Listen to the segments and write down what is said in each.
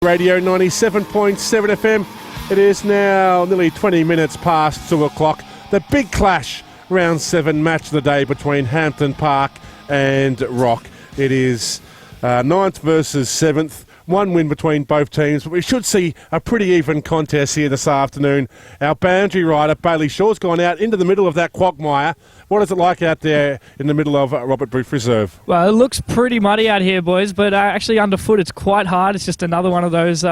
Radio 97.7 FM. It is now nearly 20 minutes past 2 o'clock. The big clash, round 7 match of the day between Hampton Park and ROC. It is 9th versus 7th. One win between both teams, but we should see a pretty even contest here this afternoon. Our boundary rider, Bailey Shaw's gone out into the middle of that quagmire. What is it like out there in the middle of Robert Booth Reserve? Well, it looks pretty muddy out here, boys, but actually underfoot it's quite hard. It's just another one of those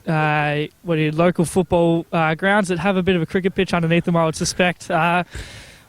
local football grounds that have a bit of a cricket pitch underneath them, I would suspect.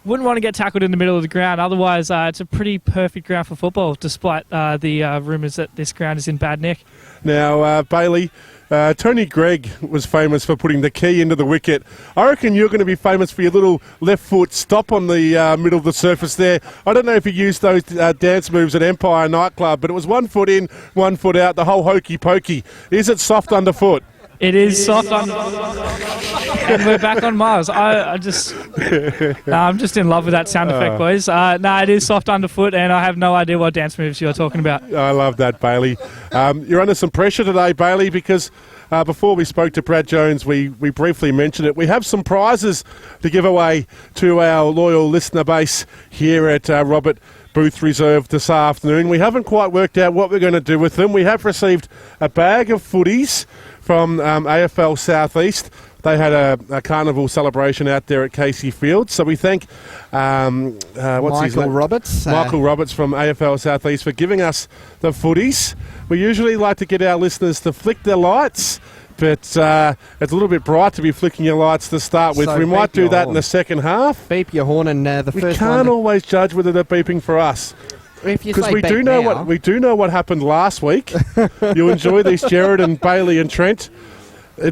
Wouldn't want to get tackled in the middle of the ground. Otherwise, it's a pretty perfect ground for football, despite the rumours that this ground is in bad nick. Now, Bailey, Tony Gregg was famous for putting the key into the wicket. I reckon you're going to be famous for your little left foot stop on the middle of the surface there. I don't know if you used those dance moves at Empire nightclub, but it was 1 foot in, 1 foot out, the whole hokey pokey. Is it soft underfoot? It is soft and we're back on Mars. I'm just in love with that sound effect, boys. It is soft underfoot, and I have no idea what dance moves you're talking about. I love that, Bailey. You're under some pressure today, Bailey, because before we spoke to Brad Jones, we briefly mentioned it. We have some prizes to give away to our loyal listener base here at Robert Booth Reserve this afternoon. We haven't quite worked out what we're going to do with them. We have received a bag of footies from AFL Southeast. They had a carnival celebration out there at Casey Field. So we thank Michael Roberts from AFL Southeast for giving us the footies. We usually like to get our listeners to flick their lights, but it's a little bit bright to be flicking your lights to start with. So we might do that in the second half. Beep your horn, and the first one. We can't always judge whether they're beeping for us. Because we do know what happened last week. You enjoy these, Jared and Bailey and Trent.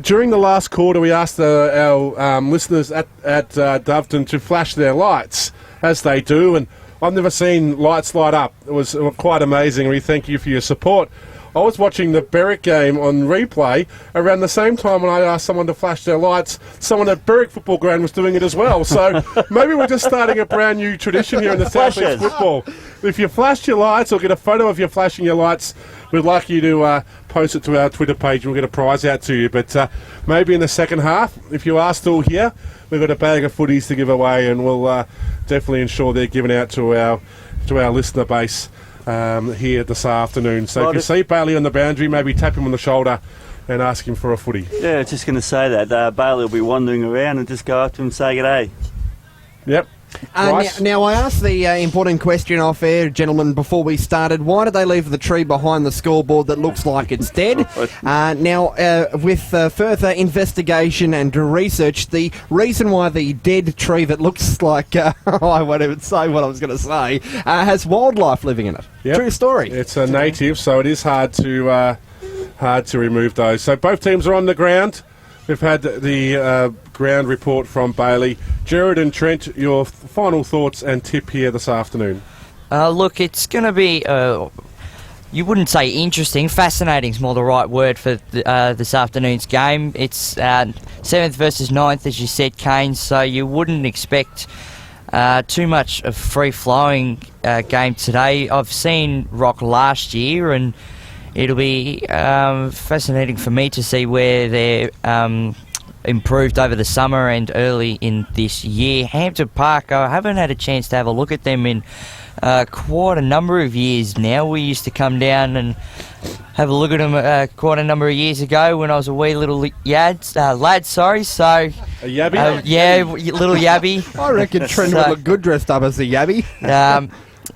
During the last quarter, we asked our listeners at Doveton to flash their lights, as they do, and I've never seen lights light up. It was quite amazing. We thank you for your support. I was watching the Berwick game on replay around the same time when I asked someone to flash their lights. Someone at Berwick Football Ground was doing it as well. So maybe we're just starting a brand new tradition here in the South East football. If you flashed your lights or get a photo of you flashing your lights, we'd like you to post it to our Twitter page. We'll get a prize out to you. But maybe in the second half, if you are still here, we've got a bag of footies to give away, and we'll definitely ensure they're given out to our listener base here this afternoon. So if you see Bailey on the boundary, maybe tap him on the shoulder and ask him for a footy. Yeah, I was just going to say that. Bailey will be wandering around and just go up to him and say g'day. Yep. Now, I asked the important question off air, gentlemen, before we started. Why did they leave the tree behind the scoreboard that looks like it's dead? With further investigation and research, the reason why the dead tree that looks like, I won't even say what I was going to say, has wildlife living in it. Yep. True story. It's a native, so it is hard to remove those. So both teams are on the ground. We've had the ground report from Bailey. Jared and Trent, your final thoughts and tip here this afternoon. Look, it's going to be, you wouldn't say interesting, fascinating is more the right word for this afternoon's game. It's 7th versus 9th, as you said, Kane, so you wouldn't expect too much of free-flowing game today. I've seen ROC last year, and it'll be fascinating for me to see where they're improved over the summer and early in this year. Hampton Park, I haven't had a chance to have a look at them in quite a number of years now. We used to come down and have a look at them quite a number of years ago when I was a wee little lad. So a yabby? Little yabby. I reckon Trent would look good dressed up as a yabby.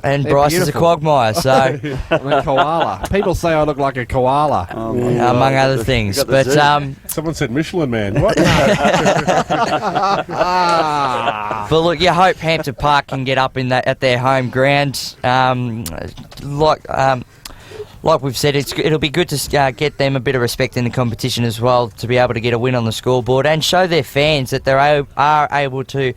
And Bryce is a quagmire, so I'm a koala. People say I look like a koala, among other things. But someone said Michelin Man. What? But look, you hope Hampton Park can get up in that at their home ground. Like we've said, it'll be good to get them a bit of respect in the competition as well, to be able to get a win on the scoreboard and show their fans that they are able to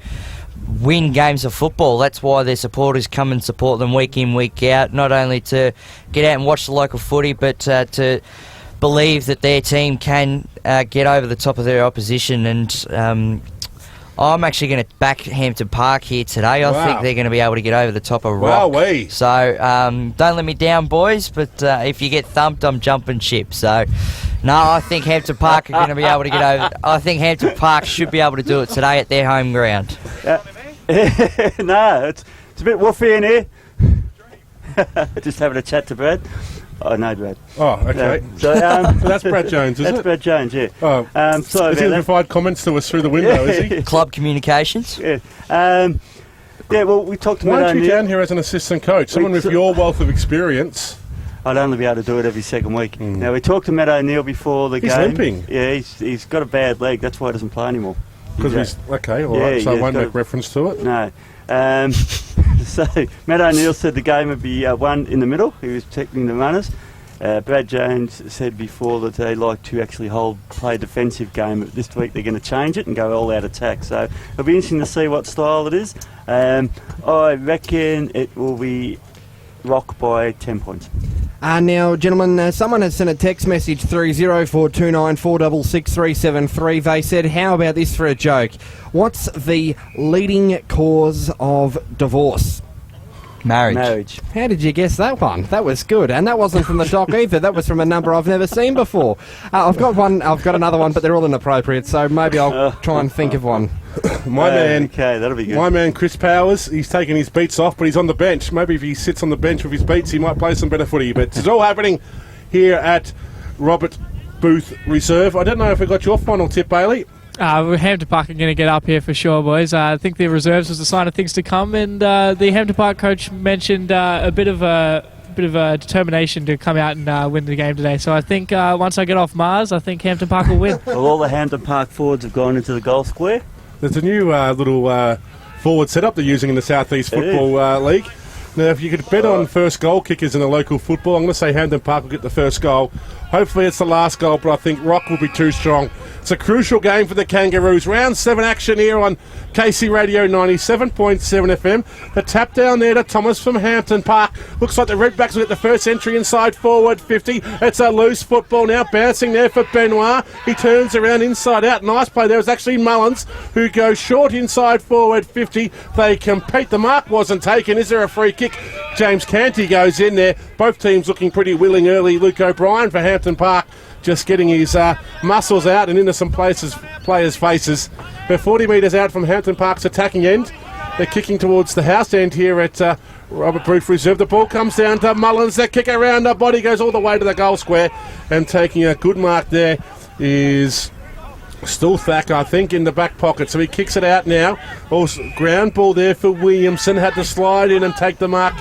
win games of football. That's why their supporters come and support them week in, week out, not only to get out and watch the local footy, but to believe that their team can get over the top of their opposition. And I'm actually going to back Hampton Park here today. I think they're going to be able to get over the top of ROC. Wowee. So don't let me down, boys, but if you get thumped, I'm jumping ship. So, no, I think Hampton Park are going to be able to get over. I think Hampton Park should be able to do it today at their home ground. No, it's a bit woofy in here. Just having a chat to Brad. Oh, no, Brad. Oh, okay. No. So that's Brad Jones, is it? That's Brad Jones, yeah. Oh, sorry is he going to provide comments to us through the window, is he? Club communications. Yeah. Well, we talked to Why Matt aren't you O'Neill. down here as an assistant coach? Someone with your wealth of experience. I'd only be able to do it every second week. Now, we talked to Matt O'Neill before the game. He's limping. Yeah, he's got a bad leg. That's why he doesn't play anymore. Because okay, all right, so I won't make reference to it. No. So, Matt O'Neill said the game would be one in the middle. He was protecting the runners. Brad Jones said before that they like to actually play a defensive game. This week they're going to change it and go all out attack. So it'll be interesting to see what style it is. I reckon it will be ROC by 10 points. Now, gentlemen, someone has sent a text message through 0429 466 373. They said, how about this for a joke? What's the leading cause of divorce? Marriage. How did you guess that one? That was good, and that wasn't from the doc either. That was from a number I've never seen before. I've got another one, but they're all inappropriate. So maybe I'll try and think of one. Okay, that'll be good. My man Chris Powers, he's taking his beats off, but he's on the bench. Maybe if he sits on the bench with his beats, he might play some better footy. But it's all happening here at Robert Booth Reserve. I don't know if we got your final tip, Bailey. Hampton Park are going to get up here for sure, boys. I think the reserves was a sign of things to come, and the Hampton Park coach mentioned a bit of a determination to come out and win the game today. So I think once I get off Mars, I think Hampton Park will win. Well, all the Hampton Park forwards have gone into the goal square. There's a new little forward setup they're using in the South East Football League. Now, if you could bet on first goal kickers in the local football, I'm going to say Hampton Park will get the first goal. Hopefully it's the last goal, but I think ROC will be too strong. It's a crucial game for the Kangaroos. Round 7 action here on KC Radio 97.7 FM. The tap down there to Thomas from Hampton Park. Looks like the Redbacks will get the first entry inside forward 50. It's a loose football now, bouncing there for Benoit. He turns around inside out. Nice play there. It's actually Mullins who goes short inside forward 50. They compete. The mark wasn't taken. Is there a free kick? James Canty goes in there. Both teams looking pretty willing early. Luke O'Brien for Hampton Park just getting his muscles out and into some players' faces. They're 40 metres out from Hampton Park's attacking end. They're kicking towards the house end here at Robert Booth Reserve. The ball comes down to Mullins. That kick around the body goes all the way to the goal square. And taking a good mark there is Stulthak, I think, in the back pocket. So he kicks it out now. Also, ground ball there for Williamson. Had to slide in and take the mark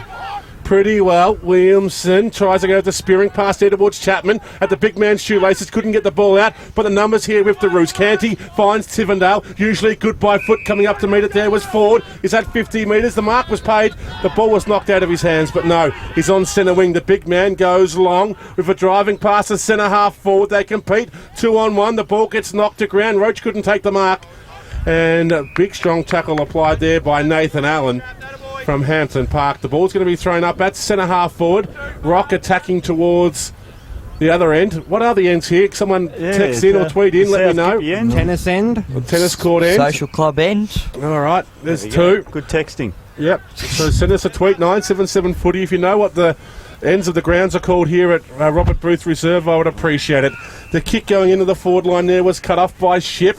pretty well. Williamson tries to go to spearing pass there towards Chapman at the big man's shoelaces. Couldn't get the ball out, but the numbers here with the Roos. Canty finds Tivendale. Usually good by foot coming up to meet it there was Ford. Is at 50 metres. The mark was paid. The ball was knocked out of his hands, but no, he's on centre wing. The big man goes long with a driving pass to centre half forward. They compete 2-on-1. The ball gets knocked to ground. Roach couldn't take the mark. And a big strong tackle applied there by Nathan Allen from Hampton Park. The ball's going to be thrown up at centre half forward. ROC attacking towards the other end. What are the ends here? Someone text in or tweet in, let me know. Tennis end. Tennis court end. Social club end. All right, there's two. Good texting. Yep. So send us a tweet, 977 footy. If you know what the ends of the grounds are called here at Robert Booth Reserve, I would appreciate it. The kick going into the forward line there was cut off by Ship.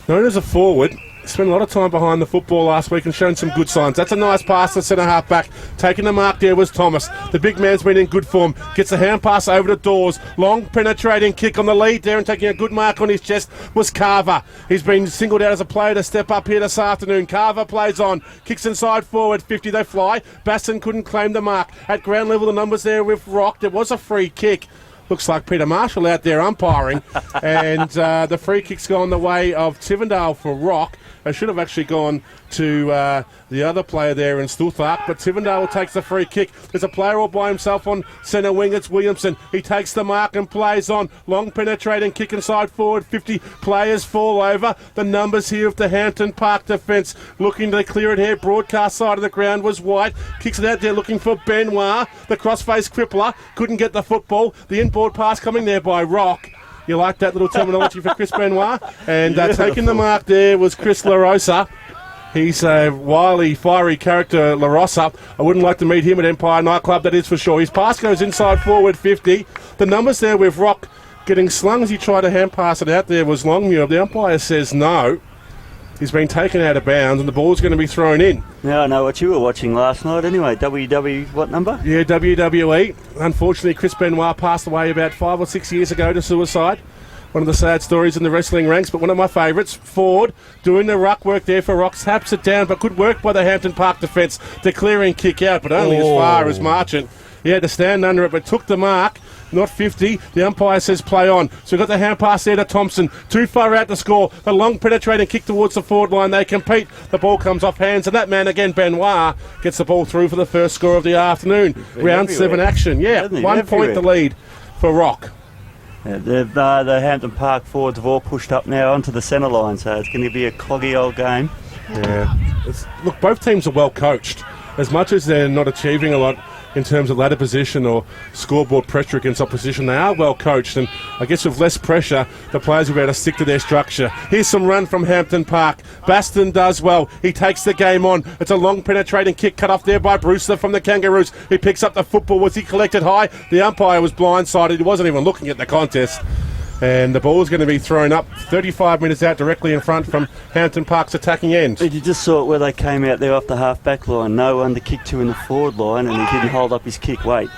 Known as a forward. Spent a lot of time behind the football last week and shown some good signs. That's a nice pass to centre half back. Taking the mark there was Thomas. The big man's been in good form. Gets a hand pass over to Dawes. Long penetrating kick on the lead there and taking a good mark on his chest was Carver. He's been singled out as a player to step up here this afternoon. Carver plays on. Kicks inside forward 50. They fly. Basson couldn't claim the mark. At ground level the numbers there with ROC. There was a free kick. Looks like Peter Marshall out there umpiring. And the free kick's gone the way of Tivendale for ROC. They should have actually gone to the other player there in Stulthak, but Tivendale takes the free kick. There's a player all by himself on centre wing. It's Williamson. He takes the mark and plays on. Long penetrating kick inside forward 50. Players fall over. The numbers here of the Hampton Park defence looking to clear it here. Broadcast side of the ground was White. Kicks it out there looking for Benoit. The crossface crippler couldn't get the football. The inboard pass coming there by ROC. You like that little terminology for Chris Benoit? And taking the mark there was Chris LaRosa. He's a wily, fiery character, LaRosa. I wouldn't like to meet him at Empire Nightclub, that is for sure. His pass goes inside forward 50. The numbers there with Rock getting slung as he tried to hand pass it out there was Longmuir. The umpire says no. He's been taken out of bounds and the ball's going to be thrown in. Now I know what you were watching last night anyway. WW what number? Yeah, WWE. Unfortunately, Chris Benoit passed away about 5 or 6 years ago to suicide. One of the sad stories in the wrestling ranks, but one of my favourites. Ford doing the ruck work there for Rock, taps it down, but good work by the Hampton Park defence. Declaring kick out, but only as far as Marchant. He had to stand under it, but took the mark. Not 50. The umpire says play on. So we've got the hand pass there to Thompson. Too far out to score. The long penetrating kick towards the forward line. They compete. The ball comes off hands. And that man again, Benoit, gets the ball through for the first score of the afternoon. Round 7 action. Yeah, 1 point the lead for Rock. Yeah, the Hampton Park forwards have all pushed up now onto the centre line. So it's going to be a cloggy old game. Yeah. Look, both teams are well coached. As much as they're not achieving a lot in terms of ladder position or scoreboard pressure against opposition, they are well coached, and I guess with less pressure the players will be able to stick to their structure. Here's some run from Hampton Park. Baston does well. He takes the game on. It's a long penetrating kick cut off there by Brewster from the Kangaroos. He picks up the football. Was he collected high? The umpire was blindsided. He wasn't even looking at the contest. And the ball is going to be thrown up 35 metres out directly in front from Hampton Park's attacking end. You just saw it where they came out there off the half-back line. No one to kick to in the forward line, and he didn't hold up his kick weight.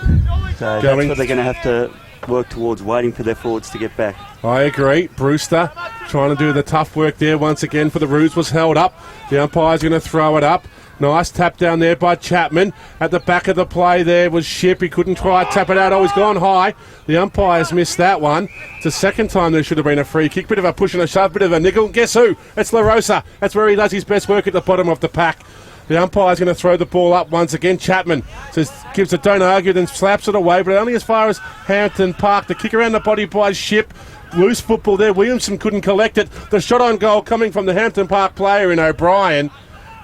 So that's what they're going to have to work towards, waiting for their forwards to get back. I agree. Brewster trying to do the tough work there once again for the Roos, was held up. The umpire's going to throw it up. Nice tap down there by Chapman. At the back of the play there was Ship. He couldn't try to tap it out. Oh, he's gone high. The umpire's missed that one. It's the second time there should have been a free kick. Bit of a push and a shove, bit of a niggle. Guess who? It's LaRosa. That's where he does his best work, at the bottom of the pack. The umpire's going to throw the ball up once again. Chapman says, gives it, don't argue, then slaps it away, but only as far as Hampton Park. The kick around the body by Ship. Loose football there. Williamson couldn't collect it. The shot on goal coming from the Hampton Park player in O'Brien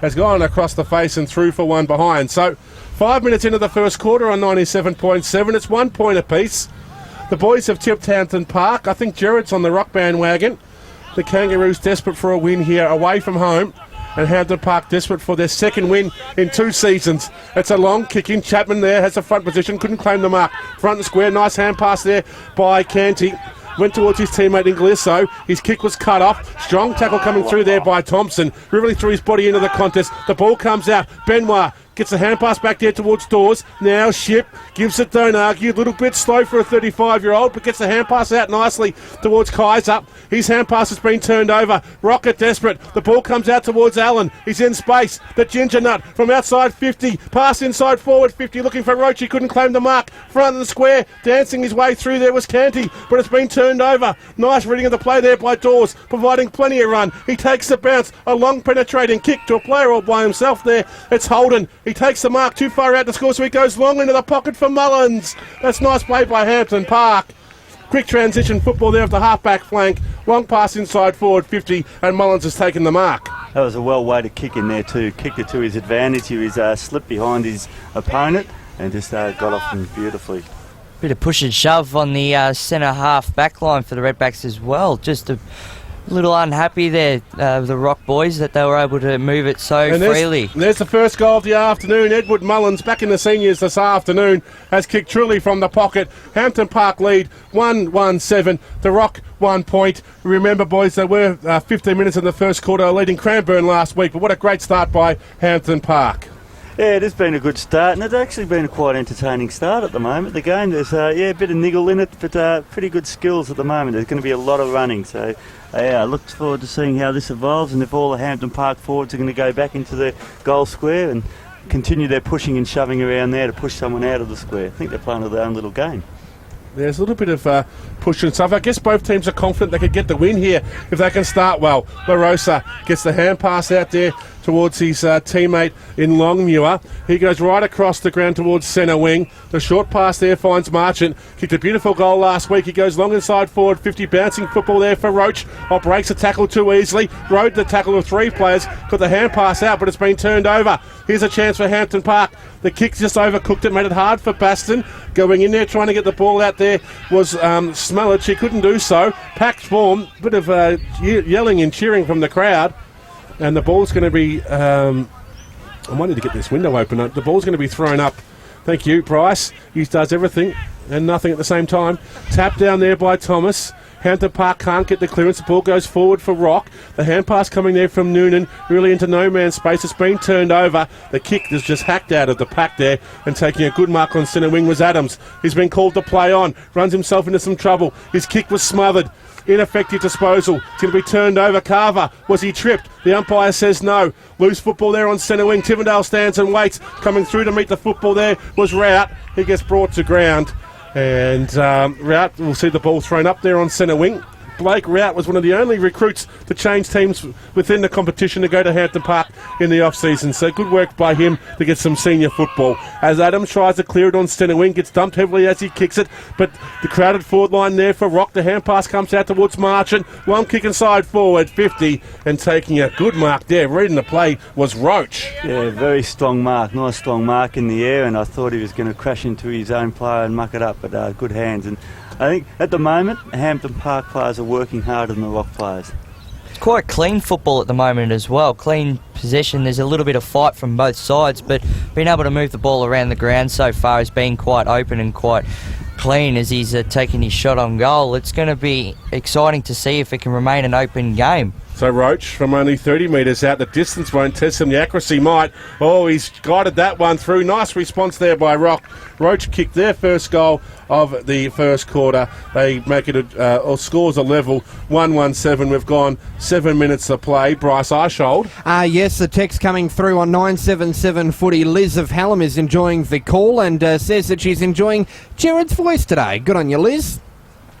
has gone across the face and through for one behind. So 5 minutes into the first quarter on 97.7. It's 1 point apiece. The boys have tipped Hampton Park. I think Jared's on the Rock bandwagon. The Kangaroos desperate for a win here away from home. And Hampton Park desperate for their second win in 2 seasons. It's a long kick in. Chapman there has the front position. Couldn't claim the mark. Front and square. Nice hand pass there by Canty. Went towards his teammate Inglisso. His kick was cut off. Strong tackle coming through there by Thompson. Really threw his body into the contest. The ball comes out. Benoit gets a hand pass back there towards Dawes. Now Ship gives it, don't argue. A little bit slow for a 35-year-old, but gets the hand pass out nicely towards Kaiser. His hand pass has been turned over. Rocket desperate. The ball comes out towards Allen. He's in space. The ginger nut from outside 50. Pass inside forward 50. Looking for Roach. He couldn't claim the mark. Front of the square. Dancing his way through there was Canty, but it's been turned over. Nice reading of the play there by Dawes, providing plenty of run. He takes the bounce. A long penetrating kick to a player all by himself there. It's Holden. He takes the mark too far out to score, so he goes long into the pocket for Mullins. That's nice play by Hampton Park. Quick transition football there off the half-back flank. Long pass inside forward 50, and Mullins has taken the mark. That was a well-weighted kick in there too. Kicked it to his advantage. He was slipped behind his opponent and just got off him beautifully. Bit of push and shove on the centre half back line for the Redbacks as well. Just a little unhappy there, the Rock boys, that they were able to move it so freely. There's the first goal of the afternoon. Edward Mullins, back in the seniors this afternoon, has kicked truly from the pocket. Hampton Park lead 1-1-7. The Rock 1 point. Remember, boys, they were 15 minutes in the first quarter, leading Cranbourne last week, but what a great start by Hampton Park. Yeah, it has been a good start, and it's actually been a quite entertaining start at the moment. The game, there's a bit of niggle in it, but pretty good skills at the moment. There's going to be a lot of running, so I look forward to seeing how this evolves, and if all the Hampton Park forwards are going to go back into the goal square and continue their pushing and shoving around there to push someone out of the square. I think they're playing their own little game. There's a little bit of push and stuff. I guess both teams are confident they could get the win here if they can start well. LaRosa gets the hand pass out there towards his teammate in Longmuir. He goes right across the ground towards centre wing. The short pass there finds Marchant. Kicked a beautiful goal last week. He goes long inside forward 50, bouncing football there for Roach. Breaks the tackle too easily. Rode the tackle of 3 players. Got the hand pass out, but it's been turned over. Here's a chance for Hampton Park. The kick just overcooked it, made it hard for Baston. Going in there, trying to get the ball out there was Smellich. He couldn't do so. Packed form, bit of yelling and cheering from the crowd. And the ball's going to be... I might need to get this window open. The ball's going to be thrown up. Thank you, Bryce. He does everything and nothing at the same time. Tap down there by Thomas. Hampton Park can't get the clearance. The ball goes forward for ROC. The hand pass coming there from Noonan, really into no man's space. It's been turned over. The kick is just hacked out of the pack there, and taking a good mark on centre wing was Adams. He's been called to play on. Runs himself into some trouble. His kick was smothered. Ineffective disposal. It's going to be turned over. Carver, was he tripped? The umpire says no. Loose football there on centre wing. Tivendale stands and waits. Coming through to meet the football there was Rout. He gets brought to ground. And Rout will see the ball thrown up there on centre wing. Blake Rout was one of the only recruits to change teams within the competition to go to Hampton Park in the off-season. So good work by him to get some senior football. As Adams tries to clear it on centre wing, gets dumped heavily as he kicks it, but the crowded forward line there for ROC. The hand pass comes out towards Marchant. One kick inside forward, 50, and taking a good mark there. Reading the play was Roach. Yeah, very strong mark. Nice strong mark in the air, and I thought he was going to crash into his own player and muck it up, but good hands. And I think at the moment, Hampton Park players are working harder than the ROC players. Quite clean football at the moment as well. Clean possession. There's a little bit of fight from both sides, but being able to move the ball around the ground so far has been quite open and quite clean as he's taking his shot on goal. It's going to be exciting to see if it can remain an open game. So Roach from only 30 metres out. The distance won't test him. The accuracy might. Oh, he's guided that one through. Nice response there by ROC. Roach kicked their first goal of the first quarter. They make it scores a level 1-1-7. We've gone 7 minutes to play. Bryce Arshold. Yes, the text coming through on 977 footy. Liz of Hallam is enjoying the call and says that she's enjoying Jared's voice today. Good on you, Liz.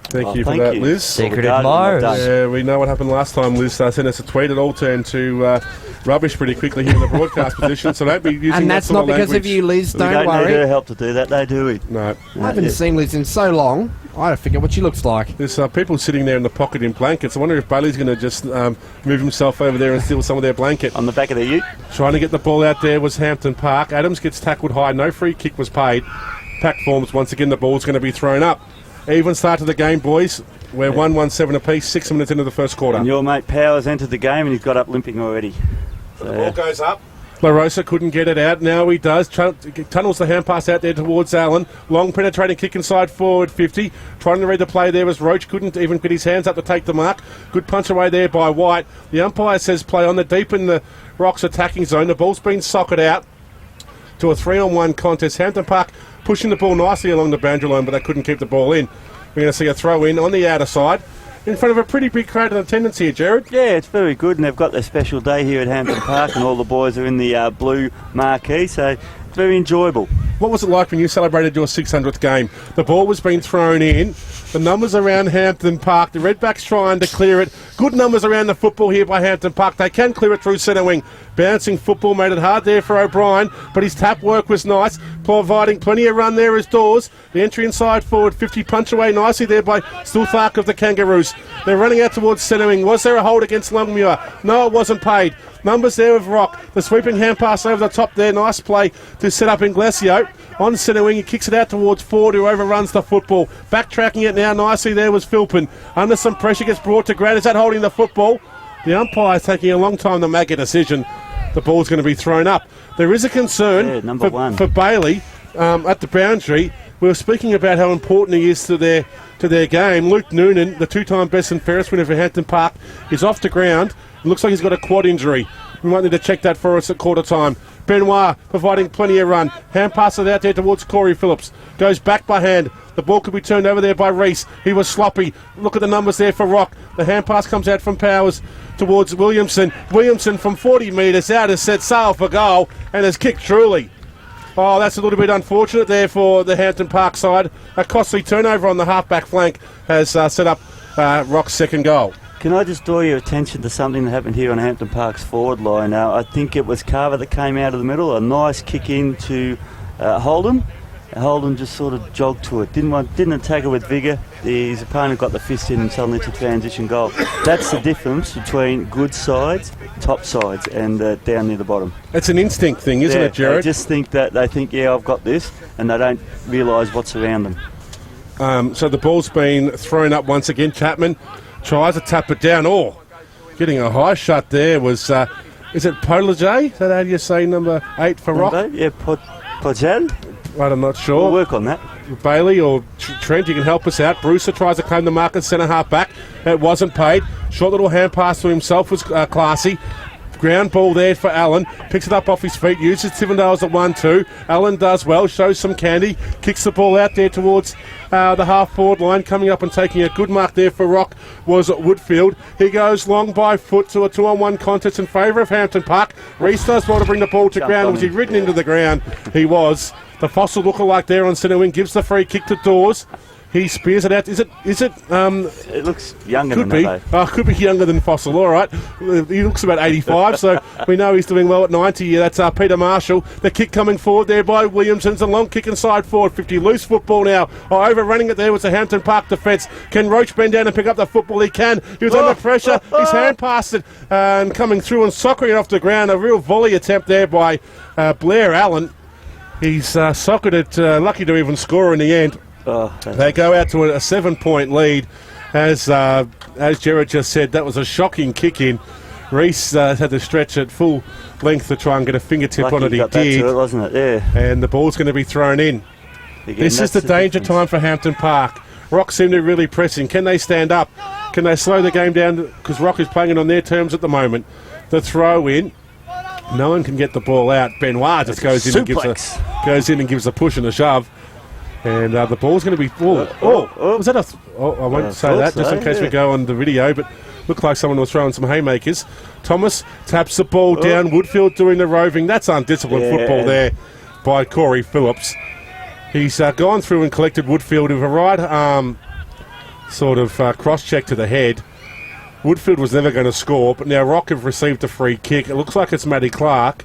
Thank you for that, Liz. Secret admirer. Yeah, we know what happened last time. Liz sent us a tweet. It all turned to rubbish pretty quickly here in the broadcast position, so don't be using and that's that sort not of because language. of you, Liz. We don't worry. We don't need her help to do that, though, do we? No. I haven't seen Liz in so long. I don't forget what she looks like. There's people sitting there in the pocket in blankets. I wonder if Bailey's going to just move himself over there and steal some of their blanket. On the back of the ute. Trying to get the ball out there was Hampton Park. Adams gets tackled high. No free kick was paid. Pack forms once again. The ball's going to be thrown up. Even start to the game, boys. We're 1-1-7 apiece, 6 minutes into the first quarter. And your mate Powers entered the game and he's got up limping already. So, the ball goes up. La Rosa couldn't get it out. Now he does. Tunnels the hand pass out there towards Allen. Long penetrating kick inside forward 50. Trying to read the play there was Roach. Couldn't even get his hands up to take the mark. Good punch away there by White. The umpire says play on. The deep in the ROC's attacking zone. The ball's been socked out to a 3-on-1 contest. Hampton Park pushing the ball nicely along the boundary line, but they couldn't keep the ball in. We're going to see a throw in on the outer side in front of a pretty big crowd in attendance here, Jared. Yeah, it's very good, and they've got their special day here at Hampton Park, and all the boys are in the blue marquee, so it's very enjoyable. What was it like when you celebrated your 600th game? The ball was being thrown in. The numbers around Hampton Park. The Redbacks trying to clear it. Good numbers around the football here by Hampton Park. They can clear it through centre wing. Bouncing football made it hard there for O'Brien, but his tap work was nice, providing plenty of run there as Dawes. The entry inside forward, 50 punch away nicely there by Stulthark of the Kangaroos. They're running out towards centre wing. Was there a hold against Longmuir? No, it wasn't paid. Numbers there of ROC. The sweeping hand pass over the top there. Nice play to set up Inglesio. On centre wing, he kicks it out towards Ford, who overruns the football. Backtracking it now nicely there was Philpin. Under some pressure, gets brought to ground. Is that holding the football? The umpire's taking a long time to make a decision. The ball's going to be thrown up. There is a concern for Bailey at the boundary. We were speaking about how important he is to their game. Luke Noonan, the two-time best and fairest winner for Hampton Park, is off the ground. It looks like he's got a quad injury. We might need to check that for us at quarter time. Benoit providing plenty of run. Hand passes out there towards Corey Phillips. Goes back by hand. The ball could be turned over there by Reese. He was sloppy. Look at the numbers there for ROC. The hand pass comes out from Powers towards Williamson. Williamson from 40 metres out has set sail for goal and has kicked truly. Oh, that's a little bit unfortunate there for the Hampton Park side. A costly turnover on the half-back flank has set up ROC's second goal. Can I just draw your attention to something that happened here on Hampton Park's forward line? I think it was Carver that came out of the middle, a nice kick in to Holden. Holden just sort of jogged to it, didn't attack it with vigour. His opponent got the fist in and suddenly it's a transition goal. That's the difference between good sides, top sides, and down near the bottom. It's an instinct thing, isn't it, Jared? I just think that they think, yeah, I've got this, and they don't realise what's around them. So the ball's been thrown up once again. Chapman tries to tap it down. Oh, getting a high shot there was, is it Polajay? Is that how you say number 8 for Rock? Yeah, Podjal. I'm not sure. We'll work on that. Bailey or Trent, you can help us out. Brewster tries to claim the mark at centre half back. It wasn't paid. Short little hand pass to himself was classy. Ground ball there for Allen. Picks it up off his feet. Uses Tivendale's at 1-2. Allen does well. Shows some candy. Kicks the ball out there towards the half-forward line. Coming up and taking a good mark there for Rock was Woodfield. He goes long by foot to a 2-on-1 contest in favour of Hampton Park. Reese does well to bring the ball to ground. Was he ridden into the ground? He was. The Fossil lookalike there on centre wing gives the free kick to Dawes. He spears it out. Is it? It looks younger could than be. that, Could be younger than Fossil. All right. He looks about 85, so we know he's doing well at 90. Yeah, that's Peter Marshall. The kick coming forward there by Williamson's a long kick inside forward 50. Loose football now. Overrunning it there was the Hampton Park defence. Can Roach bend down and pick up the football? He can. He was under pressure. His hand passed it and coming through and soccering it off the ground. A real volley attempt there by Blair Allen. He's sockered it, lucky to even score in the end. They go out to a 7-point lead. As Jared just said, that was a shocking kick in. Reese had to stretch at full length to try and get a fingertip on it. He did, wasn't it? Yeah. And the ball's going to be thrown in. Again, this is the danger time for Hampton Park. Rock seem to be really pressing. Can they stand up? Can they slow the game down? Because Rock is playing it on their terms at the moment. The throw in. No one can get the ball out. Benoit just goes in and gives a push and a shove. And the ball's going to be... was that a... I won't say that, just in case we go on the video, but looked like someone was throwing some haymakers. Thomas taps the ball down. Woodfield doing the roving. That's undisciplined football there by Corey Phillips. He's gone through and collected Woodfield with a right arm sort of cross-check to the head. Woodfield was never going to score, but now Rock have received a free kick. It looks like it's Matty Clark,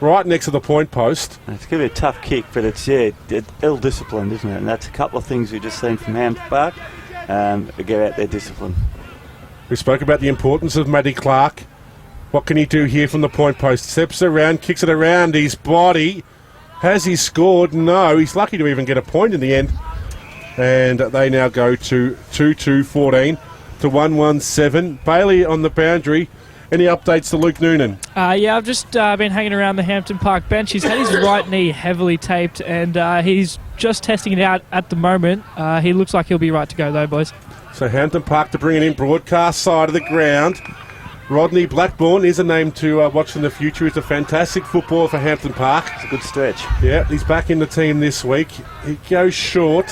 right next to the point post. It's going to be a tough kick, but it's ill-disciplined, isn't it? And that's a couple of things we've just seen from Hampton Park. Get out their discipline. We spoke about the importance of Matty Clark. What can he do here from the point post? Steps around, kicks it around his body. Has he scored? No. He's lucky to even get a point in the end. And they now go to 2-2-14 to 1-1-7. Bailey on the boundary. Any updates to Luke Noonan? I've just been hanging around the Hampton Park bench. He's had his right knee heavily taped, and he's just testing it out at the moment. He looks like he'll be right to go, though, boys. So Hampton Park to bring it in, broadcast side of the ground. Rodney Blackburn is a name to watch in the future. He's a fantastic footballer for Hampton Park. It's a good stretch. Yeah, he's back in the team this week. He goes short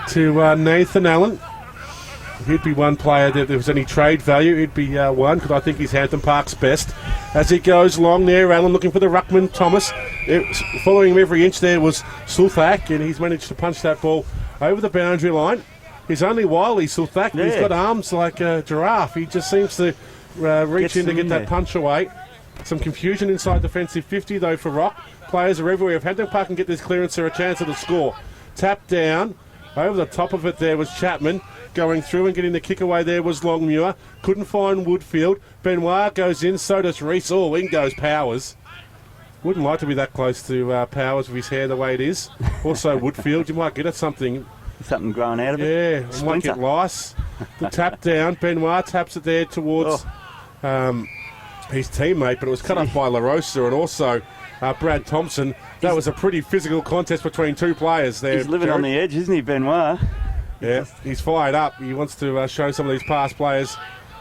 to Nathan Allen. He'd be one player that if there was any trade value, he'd be one, because I think he's Hampton Park's best. As he goes long there, Allen looking for the ruckman, Thomas. Following him every inch there was Sulthak, and he's managed to punch that ball over the boundary line. He's only wily, Sulthak. Yeah. He's got arms like a giraffe. He just seems to reach in to get that punch away. Some confusion inside defensive 50, though, for Rock. Players are everywhere. If Hampton Park can get this clearance, they're a chance of the score. Tap down. Over the top of it there was Chapman. Going through and getting the kick away there was Longmuir. Couldn't find Woodfield. Benoit goes in, so does Reese. Oh, in goes Powers. Wouldn't like to be that close to Powers with his hair the way it is. Also Woodfield, you might get at something. Something growing out of it? Yeah, you might get lice. The tap down. Benoit taps it there towards his teammate, but it was cut off by La Rosa and also Brad Thompson. That was a pretty physical contest between two players there. He's living on the edge, isn't he, Benoit? Yeah, he's fired up. He wants to show some of these past players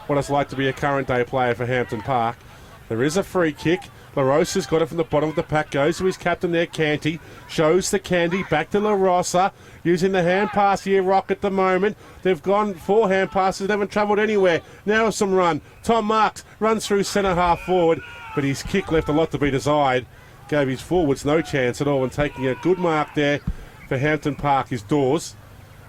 what it's like to be a current day player for Hampton Park. There is a free kick. La Rosa's got it from the bottom of the pack. Goes to his captain there, Canty. Shows the candy back to La Rosa. Using the hand pass here, Rock at the moment. They've gone 4 hand passes. They haven't travelled anywhere. Now some run. Tom Marks runs through centre half forward, but his kick left a lot to be desired. Gave his forwards no chance at all, and taking a good mark there for Hampton Park is Dawes.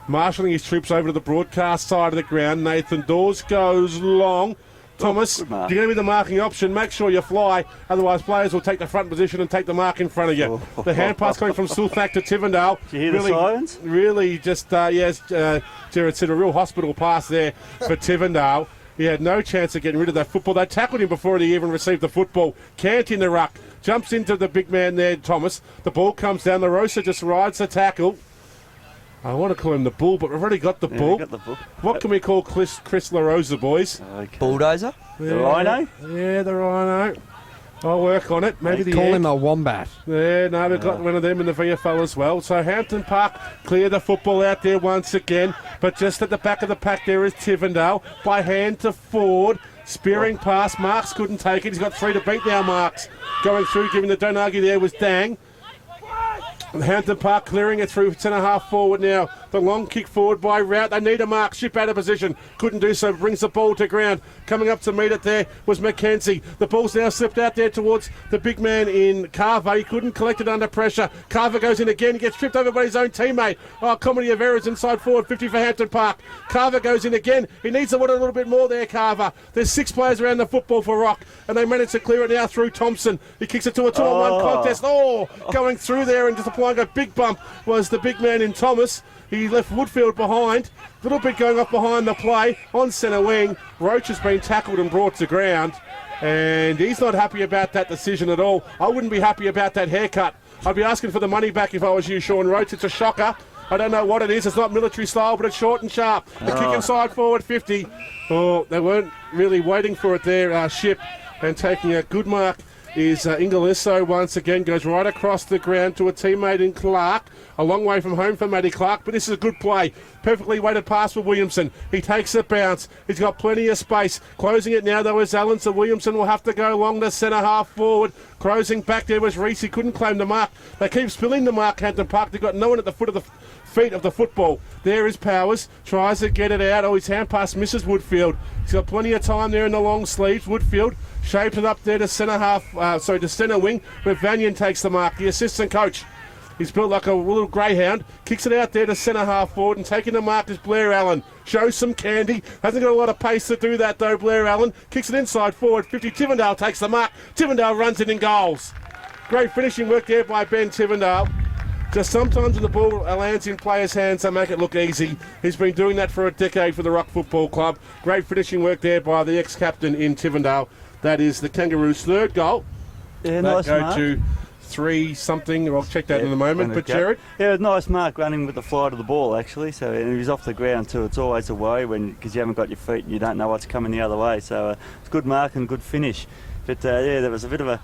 marshalling his troops over to the broadcast side of the ground. Nathan Dawes goes long. Thomas, you're going to be the marking option. Make sure you fly, otherwise players will take the front position and take the mark in front of you. The hand pass coming from Sulthak to Tivendale. Did you hear the sirens? Really just, Jared said, a real hospital pass there for Tivendale. He had no chance of getting rid of that football. They tackled him before he even received the football. Cant in the ruck. Jumps into the big man there, Thomas. The ball comes down. LaRosa just rides the tackle. I want to call him the Bull, but we've already got the Bull. Got the bull. What can we call Chris LaRosa, boys? Okay. Bulldozer? The Rhino? Yeah, the Rhino. I'll work on it. Maybe the Call egg. him a wombat. Yeah, no, we've got one of them in the VFL as well. So Hampton Park clear the football out there once again, but just at the back of the pack there is Tivendale. By hand to Ford. Spearing pass. Marks couldn't take it. He's got 3 to beat now, Marks. Going through, giving the don't argue there was Dang. Hampton Park clearing it through centre half forward now. The long kick forward by Rout. They need a mark. Ship out of position. Couldn't do so. Brings the ball to ground. Coming up to meet it there was McKenzie. The ball's now slipped out there towards the big man in Carver. He couldn't collect it under pressure. Carver goes in again. He gets tripped over by his own teammate. Oh, comedy of errors inside forward. 50 for Hampton Park. Carver goes in again. He needs to want a little bit more there, Carver. There's 6 players around the football for ROC, and they manage to clear it now through Thompson. He kicks it to a 2-on-1 contest. Going through there and just applying a big bump was the big man in Thomas. He left Woodfield behind. A little bit going off behind the play on centre wing. Roach has been tackled and brought to ground, and he's not happy about that decision at all. I wouldn't be happy about that haircut. I'd be asking for the money back if I was you, Sean Roach. It's a shocker. I don't know what it is. It's not military style, but it's short and sharp. The kick inside forward 50. Oh, they weren't really waiting for it there, Ship, and taking a good mark is Ingalisso once again. Goes right across the ground to a teammate in Clark. A long way from home for Matty Clark, but this is a good play. Perfectly weighted pass for Williamson. He takes a bounce. He's got plenty of space. Closing it now, though, is Allen, so Williamson will have to go along the centre half forward. Closing back there was Reese. He couldn't claim the mark. They keep spilling the mark, Hampton Park. They've got no one at the foot of the feet of the football. There is Powers. Tries to get it out. Oh, his hand pass misses Woodfield. He's got plenty of time there in the long sleeves. Woodfield shapes it up there to centre to centre wing, where Vanyan takes the mark. The assistant coach, he's built like a little greyhound, kicks it out there to centre half forward, and taking the mark is Blair Allen. Shows some candy. Hasn't got a lot of pace to do that though, Blair Allen. Kicks it inside forward. 50. Tivendale takes the mark. Tivendale runs it in goals. Great finishing work there by Ben Tivendale. Just sometimes when the ball lands in players' hands, they make it look easy. He's been doing that for a decade for the ROC Football Club. Great finishing work there by the ex-captain in Tivendale. That is the Kangaroos' 3rd goal. Yeah, nice go mark. to 3-something. I'll check that in a moment. But Jared? Yeah, it was a nice mark running with the flight of the ball, actually. So and he was off the ground too. It's always a worry because you haven't got your feet and you don't know what's coming the other way. So it's good mark and good finish. But there was a bit of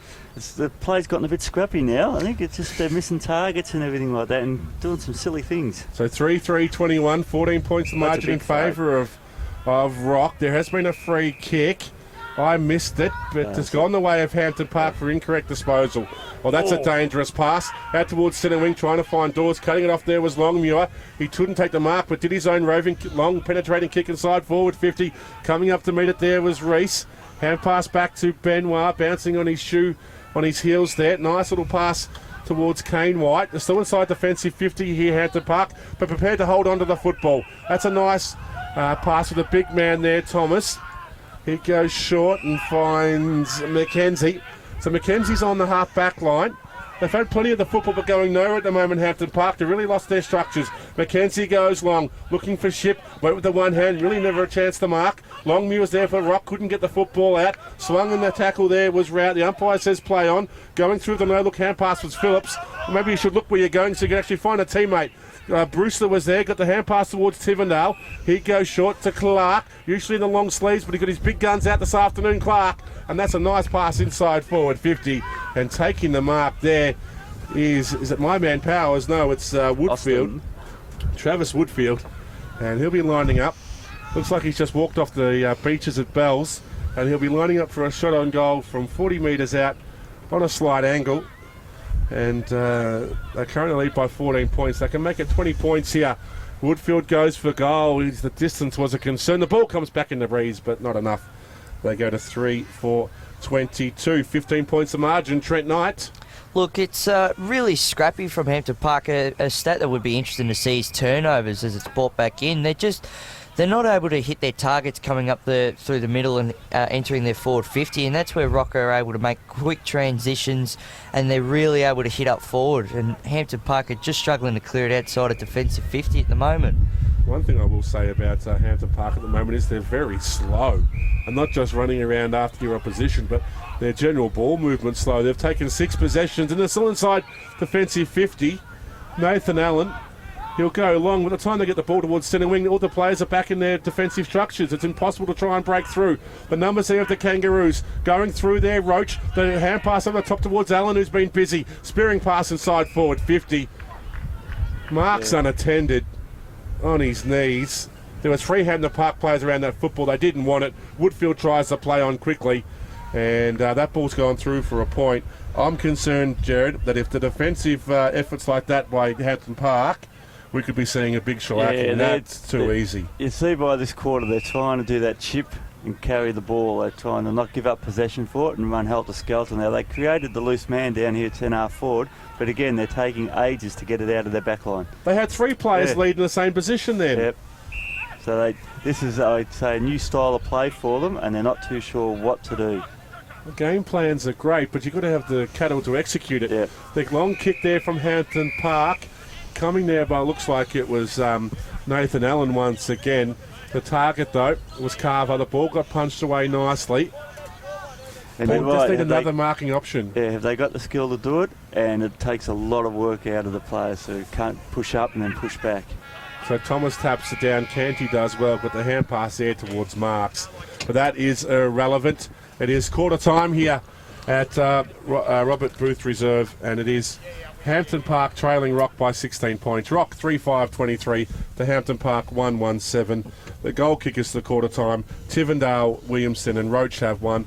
the play's gotten a bit scrappy now. I think it's just they're missing targets and everything like that and doing some silly things. So 3-3-21, 14 points the margin in favour of ROC. There has been a free kick. I missed it, but it's gone the way of Hampton Park for incorrect disposal. Well, that's a dangerous pass. Out towards centre wing, trying to find Dawes. Cutting it off there was Longmuir. He couldn't take the mark, but did his own roving, long, penetrating kick inside forward 50. Coming up to meet it there was Reese. Hand pass back to Benoit, bouncing on his heels there. Nice little pass towards Kane White. They're still inside defensive 50 here, Hampton Park, but prepared to hold on to the football. That's a nice pass with the big man there, Thomas. He goes short and finds McKenzie. So McKenzie's on the half back line. They've had plenty of the football but going nowhere at the moment, Hampton Park. They really lost their structures. McKenzie goes long, looking for Ship. Went with the one hand, really never a chance to mark. Longmuir was there for ROC, couldn't get the football out. Swung in the tackle there was Rout. The umpire says play on. Going through the no-look hand pass was Phillips. Maybe you should look where you're going so you can actually find a teammate. Brewster was there, got the hand pass towards Tivendale. He goes short to Clark, usually in the long sleeves, but he got his big guns out this afternoon, Clark. And that's a nice pass inside forward 50. And taking the mark there is it my man Powers? No, it's Woodfield. Austin. Travis Woodfield. And he'll be lining up. Looks like he's just walked off the beaches at Bells. And he'll be lining up for a shot on goal from 40 metres out on a slight angle. And they currently lead by 14 points. They can make it 20 points here. Woodfield goes for goal. The distance was a concern. The ball comes back in the breeze, but not enough. They go to 3-4 22. 15 points of margin. Trent Knight. Look, it's really scrappy from Hampton Park. A stat that would be interesting to see is turnovers as it's brought back in. They're not able to hit their targets coming up through the middle and entering their forward 50, and that's where ROC are able to make quick transitions, and they're really able to hit up forward. And Hampton Park are just struggling to clear it outside a defensive 50 at the moment. One thing I will say about Hampton Park at the moment is they're very slow, and not just running around after your opposition, but their general ball movement's slow. They've taken 6 possessions, and they're still inside defensive 50. Nathan Allen, he'll go long. By the time they get the ball towards centre wing, all the players are back in their defensive structures. It's impossible to try and break through. The numbers there of the Kangaroos going through there. Roach, the hand pass over the top towards Allen, who's been busy. Spearing pass inside forward 50. Mark's unattended on his knees. There were 3 Hampton Park players around that football. They didn't want it. Woodfield tries to play on quickly, and that ball's gone through for a point. I'm concerned, Jared, that if the defensive efforts like that by Hampton Park, we could be seeing a big shellac, and that's too easy. You see by this quarter they're trying to do that chip and carry the ball. They're trying to not give up possession for it and run helter-skelter. Now, they created the loose man down here at 10-half forward, but again, they're taking ages to get it out of their back line. They had 3 players lead in the same position then. Yep. So this is, I'd say, a new style of play for them, and they're not too sure what to do. The game plans are great, but you've got to have the cattle to execute it. Yep. The long kick there from Hampton Park. Coming there, but it looks like it was Nathan Allen once again. The target, though, was Carver. The ball got punched away nicely. And they just need another marking option. Yeah, have they got the skill to do it? And it takes a lot of work out of the players who can't push up and then push back. So Thomas taps it down. Canty does well, but the hand pass there towards Marks. But that is irrelevant. It is quarter time here at Robert Booth Reserve, and it is Hampton Park trailing ROC by 16 points. ROC 3-5-23 to Hampton Park 1-1-7. The goal kickers to quarter time. Tivendale, Williamson and Roach have one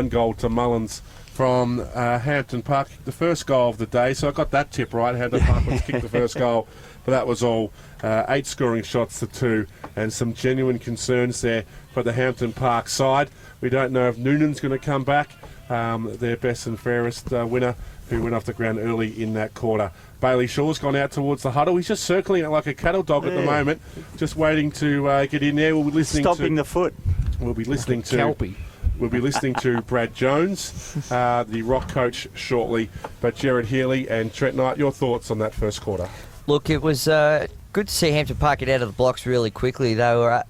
goal to Mullins from Hampton Park. The first goal of the day, so I got that tip right. Hampton Park was kicked the first goal, but that was all. 8 scoring shots to 2, and some genuine concerns there for the Hampton Park side. We don't know if Noonan's going to come back, their best and fairest winner, who went off the ground early in that quarter. Bailey Shaw's gone out towards the huddle. He's just circling it like a cattle dog at the moment, just waiting to get in there. We'll be listening stomping the foot. We'll be listening to Kelpie. We'll be listening to Brad Jones, the ROC coach, shortly. But Jared Healy and Trent Knight, your thoughts on that first quarter? Look, it was good to see Hampton Park get out of the blocks really quickly. They were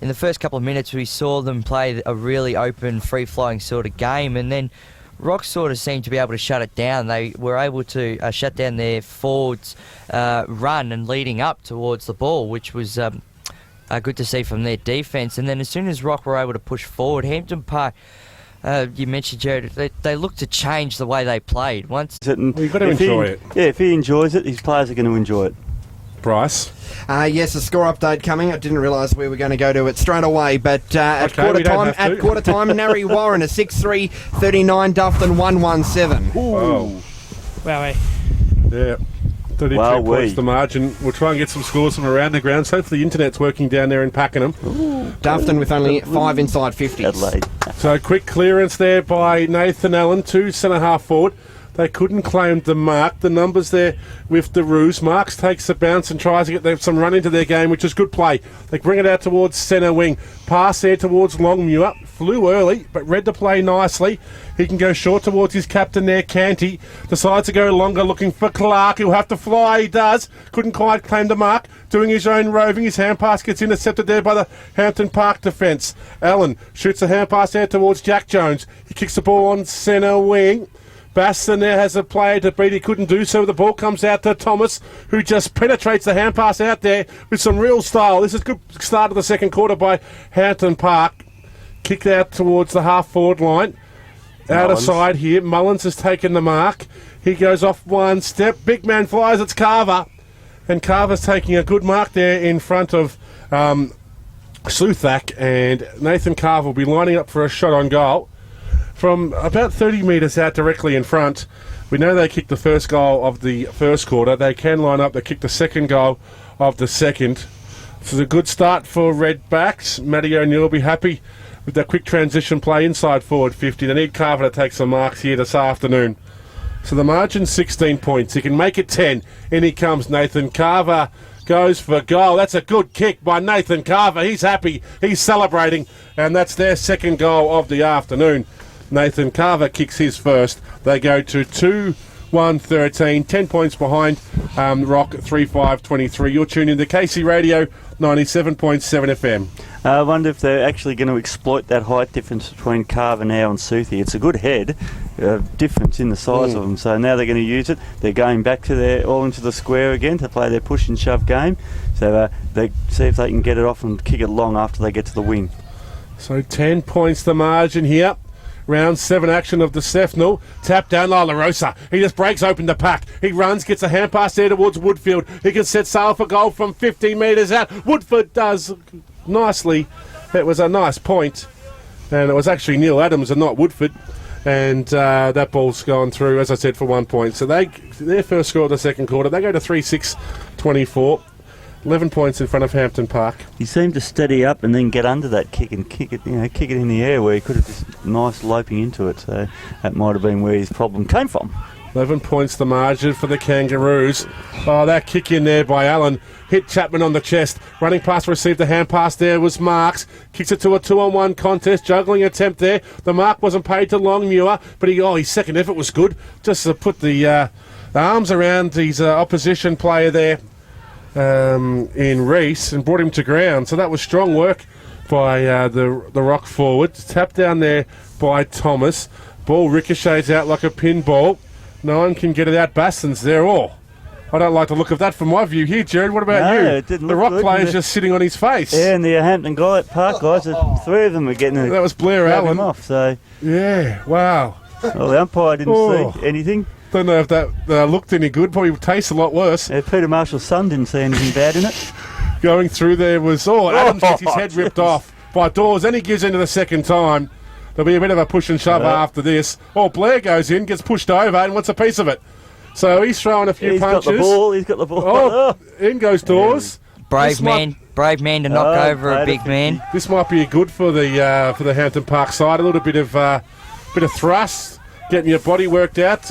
in the first couple of minutes, we saw them play a really open, free-flowing sort of game, and then ROC sort of seemed to be able to shut it down. They were able to shut down their forwards' run and leading up towards the ball, which was good to see from their defence. And then as soon as ROC were able to push forward, Hampton Park, you mentioned, Jared, they looked to change the way they played. You've got to enjoy it. Yeah, if he enjoys it, his players are going to enjoy it. Bryce? Yes, a score update coming. I didn't realise we were going to go to it straight away, but at quarter time, Narry Warren a 6-3, 39, Dufton 1-1-7. Wow. Wow. Yeah. 32 points the margin. We'll try and get some scores from around the grounds. Hopefully the internet's working down there in Pakenham. Dufton with only 5 inside 50s. Adelaide. So quick clearance there by Nathan Allen, 2 centre-half forward. They couldn't claim the mark. The numbers there with the Roos. Marks takes the bounce and tries to get some run into their game, which is good play. They bring it out towards centre wing. Pass there towards Longmuir. Flew early, but read the play nicely. He can go short towards his captain there, Canty. Decides to go longer, looking for Clark. He'll have to fly. He does. Couldn't quite claim the mark. Doing his own roving. His hand pass gets intercepted there by the Hampton Park defence. Allen shoots a hand pass there towards Jack Jones. He kicks the ball on centre wing. Baston there has a player to beat. He couldn't do so. The ball comes out to Thomas, who just penetrates the hand pass out there with some real style. This is a good start of the second quarter by Hampton Park. Kicked out towards the half-forward line. Out of side here. Mullins has taken the mark. He goes off one step. Big man flies. It's Carver. And Carver's taking a good mark there in front of Sluthak. And Nathan Carver will be lining up for a shot on goal. From about 30 metres out directly in front. We know they kicked the first goal of the first quarter. They can line up. They kicked the second goal of the second. This is a good start for Redbacks. Matty O'Neill will be happy with that quick transition play inside forward 50. They need Carver to take some marks here this afternoon. So the margin's 16 points. He can make it 10. In he comes, Nathan Carver goes for goal. That's a good kick by Nathan Carver. He's happy. He's celebrating. And that's their second goal of the afternoon. Nathan Carver kicks his first. They go to 2-1-13. 10 points behind ROC 3-5-23. You're tuned in to KC Radio 97.7 FM. I wonder if they're actually going to exploit that height difference between Carver now and Southey. It's a good head difference in the size of them, so now they're going to use it. They're going back to all into the square again to play their push and shove game. So they see if they can get it off and kick it long after they get to the wing. So 10 points the margin here. Round 7 action of the Sefnal. Tap down La Rosa. He just breaks open the pack. He runs, gets a hand pass there towards Woodfield. He can set sail for goal from 15 metres out. Woodford does nicely. It was a nice point. And it was actually Neil Adams and not Woodford. And that ball's gone through, as I said, for 1 point. So their first score of the second quarter. They go to 3-6-24. 11 points in front of Hampton Park. He seemed to steady up and then get under that kick and kick it in the air where he could have just nice loping into it. So that might have been where his problem came from. 11 points the margin for the Kangaroos. Oh, that kick in there by Allen. Hit Chapman on the chest. Running past, received the hand pass there was Marks. Kicks it to a 2-on-1 contest. Juggling attempt there. The mark wasn't paid to Longmuir, but his second effort was good. Just to put the arms around his opposition player there. In Reese and brought him to ground. So that was strong work by the ROC forward. Tapped down there by Thomas. Ball ricochets out like a pinball. No one can get it out. Baston's there. I don't like the look of that from my view here, Jared. What about you? It didn't the look ROC player's just sitting on his face. Yeah, and the Hampton Park guys, 3 of them were getting it. That was Blair Allen. Off, so. Yeah, wow. Well, the umpire didn't see anything. Don't know if that looked any good. Probably tastes a lot worse. Yeah, Peter Marshall's son didn't see anything bad in it. Going through there was... Adams gets his head ripped off by Dawes. Then he gives in to the second time. There'll be a bit of a push and shove after this. Blair goes in, gets pushed over and wants a piece of it. So he's throwing a few punches. He's got the ball. In goes Dawes. Brave man to knock over a big man. This might be good for the Hampton Park side. A little bit of thrust, getting your body worked out.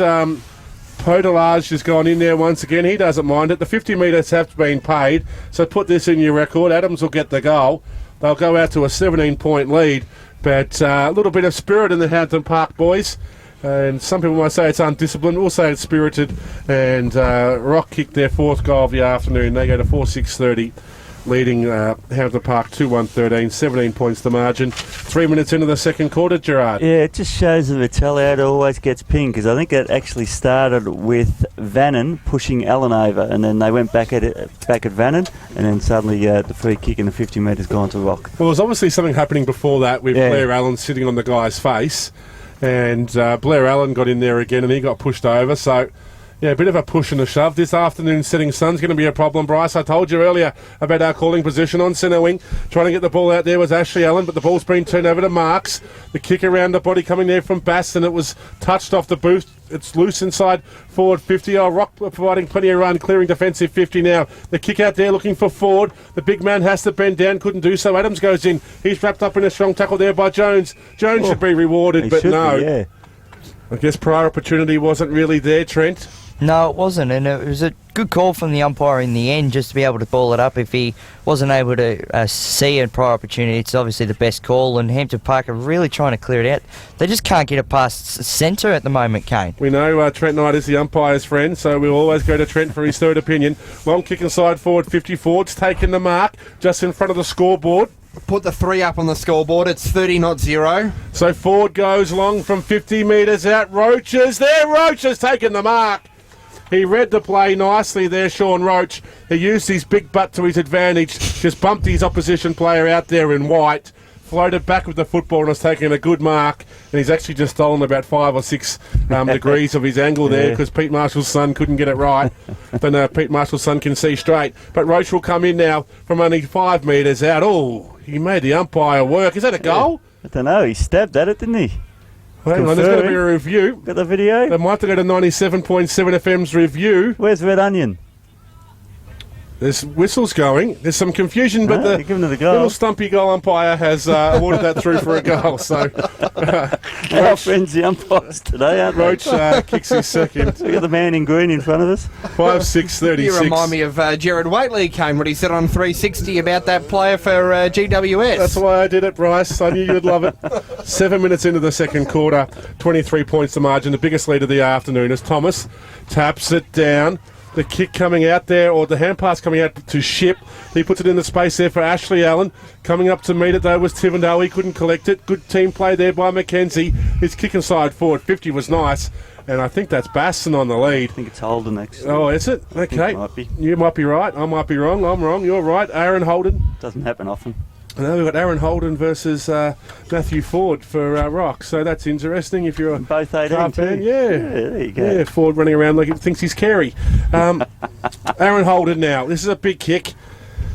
Podelage has gone in there once again. He doesn't mind it. The 50 metres have been paid, so put this in your record. Adams will get the goal. They'll go out to a 17-point lead, but a little bit of spirit in the Hampton Park boys. And some people might say it's undisciplined. We'll say it's spirited. And ROC kicked their 4th goal of the afternoon. They go to 4-6-30, leading Hampton Park 2-1-13, 17 points the margin. 3 minutes into the second quarter, Gerard. Yeah, it just shows the retaliator always gets pinged, because I think it actually started with Vannon pushing Allen over, and then they went back at Vannon, and then suddenly the free kick in the 50 metres gone to ROC. Well, there's obviously something happening before that with Blair Allen sitting on the guy's face. And Blair Allen got in there again and he got pushed over. So, yeah, a bit of a push and a shove. This afternoon, setting sun's going to be a problem, Bryce. I told you earlier about our calling position on centre wing. Trying to get the ball out there was Ashley Allen, but the ball's been turned over to Marks. The kick around the body coming there from Baston. It was touched off the boost. It's loose inside forward 50. ROC providing plenty of run, clearing defensive 50 now. The kick out there looking for Ford. The big man has to bend down, couldn't do so. Adams goes in. He's wrapped up in a strong tackle there by Jones. Jones should be rewarded, but no. I guess prior opportunity wasn't really there, Trent. No, it wasn't, and it was a good call from the umpire in the end just to be able to ball it up. If he wasn't able to see a prior opportunity, it's obviously the best call, and Hampton Park are really trying to clear it out. They just can't get it past centre at the moment, Kane. We know Trent Knight is the umpire's friend, so we'll always go to Trent for his third opinion. Long kick inside forward 54. It's taken the mark just in front of the scoreboard. Put the 3 up on the scoreboard. It's 30, not 0. So Ford goes long from 50 metres out. Roach's there. Roach has taken the mark. He read the play nicely there, Sean Roach. He used his big butt to his advantage, just bumped his opposition player out there in white, floated back with the football and was taking a good mark, and he's actually just stolen about 5 or 6 degrees of his angle there because Pete Marshall's son couldn't get it right. Then Pete Marshall's son can see straight. But Roach will come in now from only 5 metres out. Oh, he made the umpire work. Is that a goal? I don't know. He stabbed at it, didn't he? Hang on, there's going to be a review. Got the video? They might have to go to 97.7 FM's review. Where's Red Onion? There's whistles going. There's some confusion, but the little stumpy goal umpire has awarded that through for a goal. So, our friends, the umpires today, aren't they? Roach kicks his second. We got the man in green in front of us. 5-6-36. You remind me of Jared Waitley came when he said on 360 about that player for GWS. That's why I did it, Bryce. I knew you'd love it. 7 minutes into the second quarter, 23 points the margin. The biggest lead of the afternoon as Thomas taps it down. The kick coming out there, or the hand pass coming out to Ship. He puts it in the space there for Ashley Allen. Coming up to meet it, though, was Tivendale. He couldn't collect it. Good team play there by Mackenzie. His kick inside forward, 50 was nice. And I think that's Basson on the lead. I think it's Holden, actually. Oh, is it? Okay. It might be. You might be right. I might be wrong. I'm wrong. You're right. Aaron Holden. Doesn't happen often. And now we've got Aaron Holden versus Matthew Ford for ROC. So that's interesting if you're a both 18 car fan. Yeah, there you go. Yeah, Ford running around like he thinks he's Carey. Aaron Holden now. This is a big kick.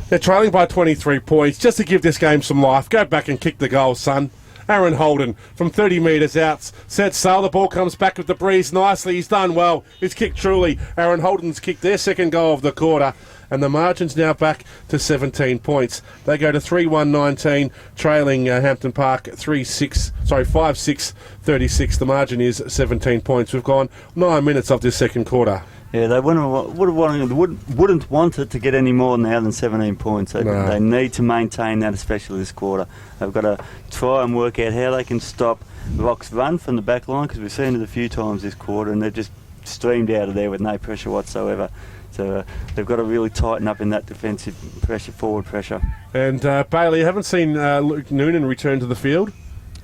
They're trailing by 23 points. Just to give this game some life, go back and kick the goal, son. Aaron Holden from 30 metres out. Set sail. The ball comes back with the breeze nicely. He's done well. It's kicked truly. Aaron Holden's kicked their second goal of the quarter. And the margin's now back to 17 points. They go to 3-1-19, trailing Hampton Park 5-6-36. The margin is 17 points. We've gone 9 minutes of this second quarter. Yeah, they wouldn't want it to get any more now than 17 points. They need to maintain that, especially this quarter. They've got to try and work out how they can stop ROC's run from the back line, because we've seen it a few times this quarter, and they've just streamed out of there with no pressure whatsoever. So they've got to really tighten up in that defensive pressure, forward pressure. And Bailey, you haven't seen Luke Noonan return to the field?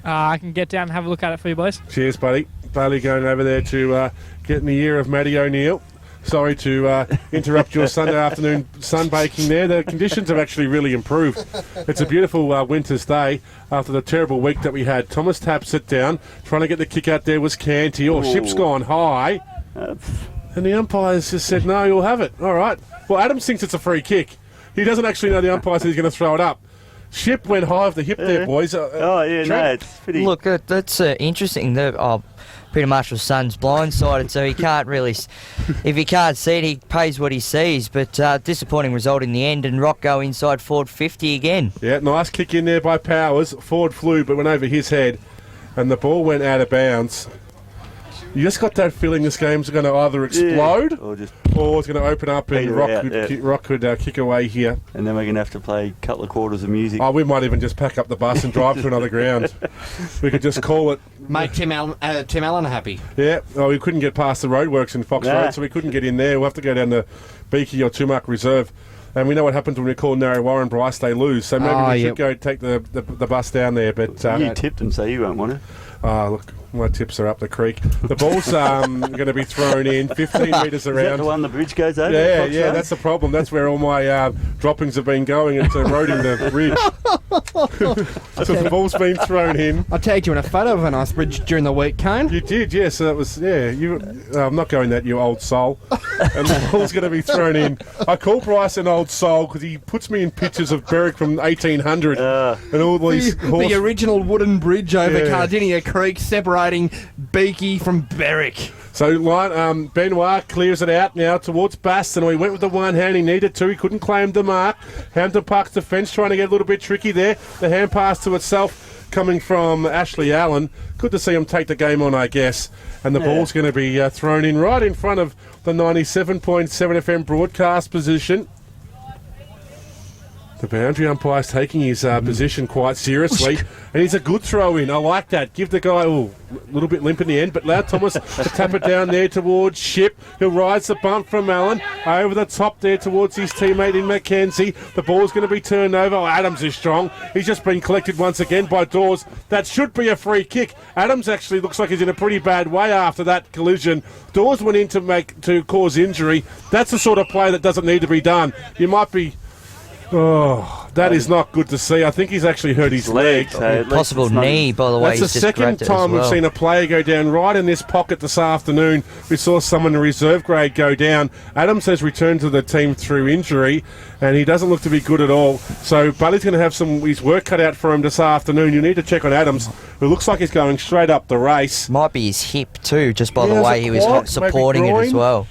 I can get down and have a look at it for you boys. Cheers, buddy. Bailey going over there to get in the ear of Matty O'Neill. Sorry to interrupt your Sunday afternoon sunbaking there. The conditions have actually really improved. It's a beautiful winter's day after the terrible week that we had. Thomas taps it down. Trying to get the kick out there was Canty. Ship's gone high. And the umpires just said, no, you'll have it. All right. Well, Adams thinks it's a free kick. He doesn't actually know the umpire said he's going to throw it up. Ship went high off the hip there, boys. It's pretty... Look, that's interesting. Peter Marshall's son's blindsided, so he can't really... if he can't see it, he pays what he sees. But disappointing result in the end, and ROC go inside Ford 50 again. Yeah, nice kick in there by Powers. Ford flew, but went over his head, and the ball went out of bounds. You just got that feeling this game's going to either explode or it's going to open up and ROC could kick away here. And then we're going to have to play a couple of quarters of music. Oh, we might even just pack up the bus and drive to another ground. We could just call it. Make Tim Allen happy. Yeah. Oh, we couldn't get past the roadworks in Fox Road, so we couldn't get in there. We'll have to go down to Beaky or Tumark Reserve. And we know what happens when we call Narrow Warren, Bryce, they lose. So maybe we should go take the bus down there. But you tipped them, so you won't want to. Look, my tips are up the creek. The ball's going to be thrown in 15 metres around. Is that the one the bridge goes over? Yeah, that's the problem. That's where all my droppings have been going. It's eroding the bridge. So the ball's been thrown in. I tagged you in a photo of a nice bridge during the week, Kane. You did, yes. So that was, I'm not going that, you old soul. And the ball's going to be thrown in. I call Bryce an old soul because he puts me in pictures of Berwick from 1800 and all these the original wooden bridge over Cardinia Creek separating Beaky from Berwick. So Benoit clears it out now towards Baston. He went with the one hand he needed to. He couldn't claim the mark. Hampton Park's defence trying to get a little bit tricky there. The hand pass to itself coming from Ashley Allen. Good to see him take the game on, I guess. And the ball's going to be thrown in right in front of the 97.7 FM broadcast position. The boundary umpire's taking his position quite seriously, and he's a good throw-in. I like that. Give the guy a little bit limp in the end, but allow Thomas to tap it down there towards Ship, who rides the bump from Allen over the top there towards his teammate in Mackenzie. The ball's going to be turned over. Adams is strong. He's just been collected once again by Dawes. That should be a free kick. Adams actually looks like he's in a pretty bad way after that collision. Dawes went in to cause injury. That's the sort of play that doesn't need to be done. You might be... Oh, that is not good to see. I think he's actually hurt his leg. Possible knee, by the way. That's the second time we've seen a player go down right in this pocket this afternoon. We saw someone in reserve grade go down. Adams has returned to the team through injury, and he doesn't look to be good at all. So Buddy's going to have his work cut out for him this afternoon. You need to check on Adams, who looks like he's going straight up the race. Might be his hip too, just by the way he was supporting it as well.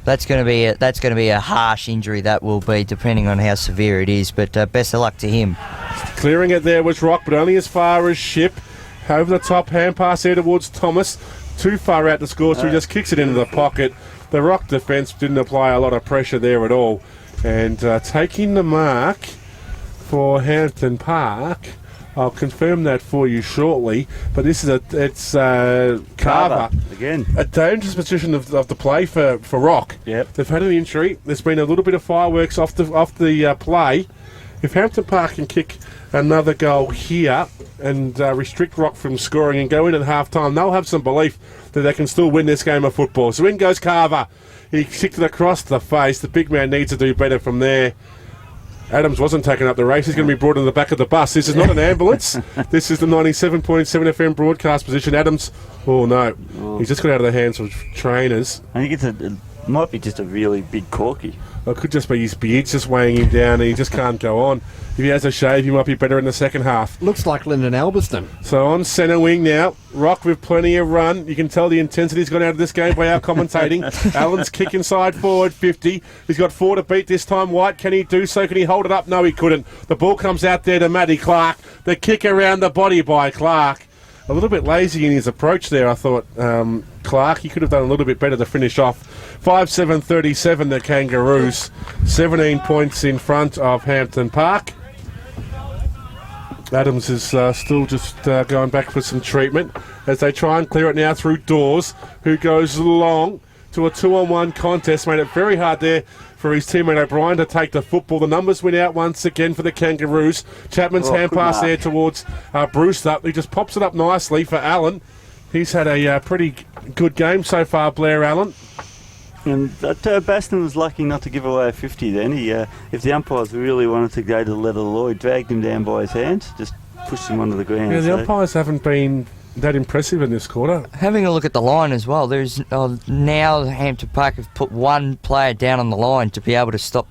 That's going to be a harsh injury. That will be, depending on how severe it is. But best of luck to him. Clearing it there was Rock, but only as far as Ship. Over the top, hand pass there towards Thomas. Too far out to score, so he just kicks it into the pocket. The Rock defence didn't apply a lot of pressure there at all. And taking the mark for Hampton Park, I'll confirm that for you shortly. But this is it's Carver again. A dangerous position of the play for Rock. Yep. They've had an injury. There's been a little bit of fireworks off the play. If Hampton Park can kick another goal here and restrict Rock from scoring and go in at half-time, they'll have some belief that they can still win this game of football. So in goes Carver. He kicked it across the face. The big man needs to do better from there. Adams wasn't taking up the race. He's going to be brought in the back of the bus. This is not an ambulance. This is the 97.7 FM broadcast position. Adams, oh no, he's just got out of the hands of trainers. I think it might be just a really big corky. It could just be his beard's just weighing him down and he just can't go on. If he has a shave, he might be better in the second half. Looks like Lyndon Albiston. So on centre wing now, Rock with plenty of run. You can tell the intensity's gone out of this game by our commentating. Allen's kick inside forward 50. He's got 4 to beat this time. White, can he do so? Can he hold it up? No, he couldn't. The ball comes out there to Matty Clark. The kick around the body by Clark. A little bit lazy in his approach there, I thought. Clark, he could have done a little bit better to finish off. 5-7-37, the Kangaroos. 17 points in front of Hampton Park. Adams is still just going back for some treatment as they try and clear it now through Dawes, who goes long to a 2-on-1 contest. Made it very hard there for his teammate O'Brien to take the football. The numbers went out once again for the Kangaroos. Chapman's hand pass there towards Brewster. He just pops it up nicely for Allen. He's had a pretty good game so far, Blair Allen. And Baston was lucky not to give away a 50 then. If the umpires really wanted to go to the leather law, he dragged him down by his hands, just pushed him onto the ground. Yeah, the umpires haven't been that impressive in this quarter. Having a look at the line as well, there's now Hampton Park have put one player down on the line to be able to stop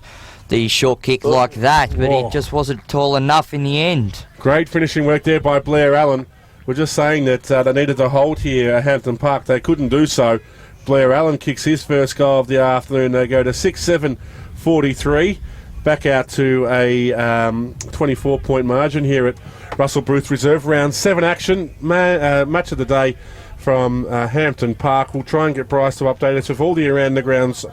the short kick like that, but it just wasn't tall enough in the end. Great finishing work there by Blair Allen. We're just saying that they needed to hold here at Hampton Park. They couldn't do so. Blair Allen kicks his first goal of the afternoon. They go to 6-7-43. Back out to a 24-point margin here at Russell Booth Reserve. Round 7 action. Match of the day from Hampton Park. We'll try and get Bryce to update us with all the around the grounds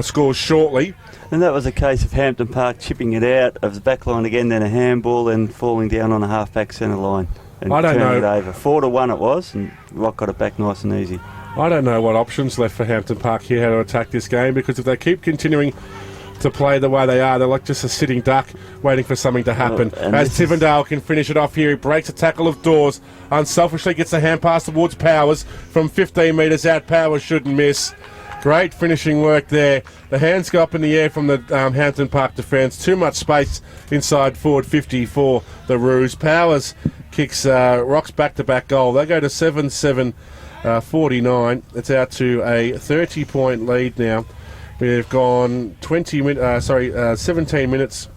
scores shortly. And that was a case of Hampton Park chipping it out of the back line again, then a handball, and falling down on a half-back centre line. And I don't know. It over. 4-1 it was, and Rock got it back nice and easy. I don't know what options left for Hampton Park here, how to attack this game, because if they keep continuing to play the way they are, they're like just a sitting duck waiting for something to happen. As Tivendale can finish it off here, he breaks a tackle of Dawes, unselfishly gets a hand pass towards Powers from 15 metres out. Powers shouldn't miss. Great finishing work there. The hands go up in the air from the Hampton Park defence. Too much space inside forward 50 for the Roos. Powers kicks Rock's back-to-back goal. They go to 7-7-49. It's out to a 30-point lead now. We've gone 17 minutes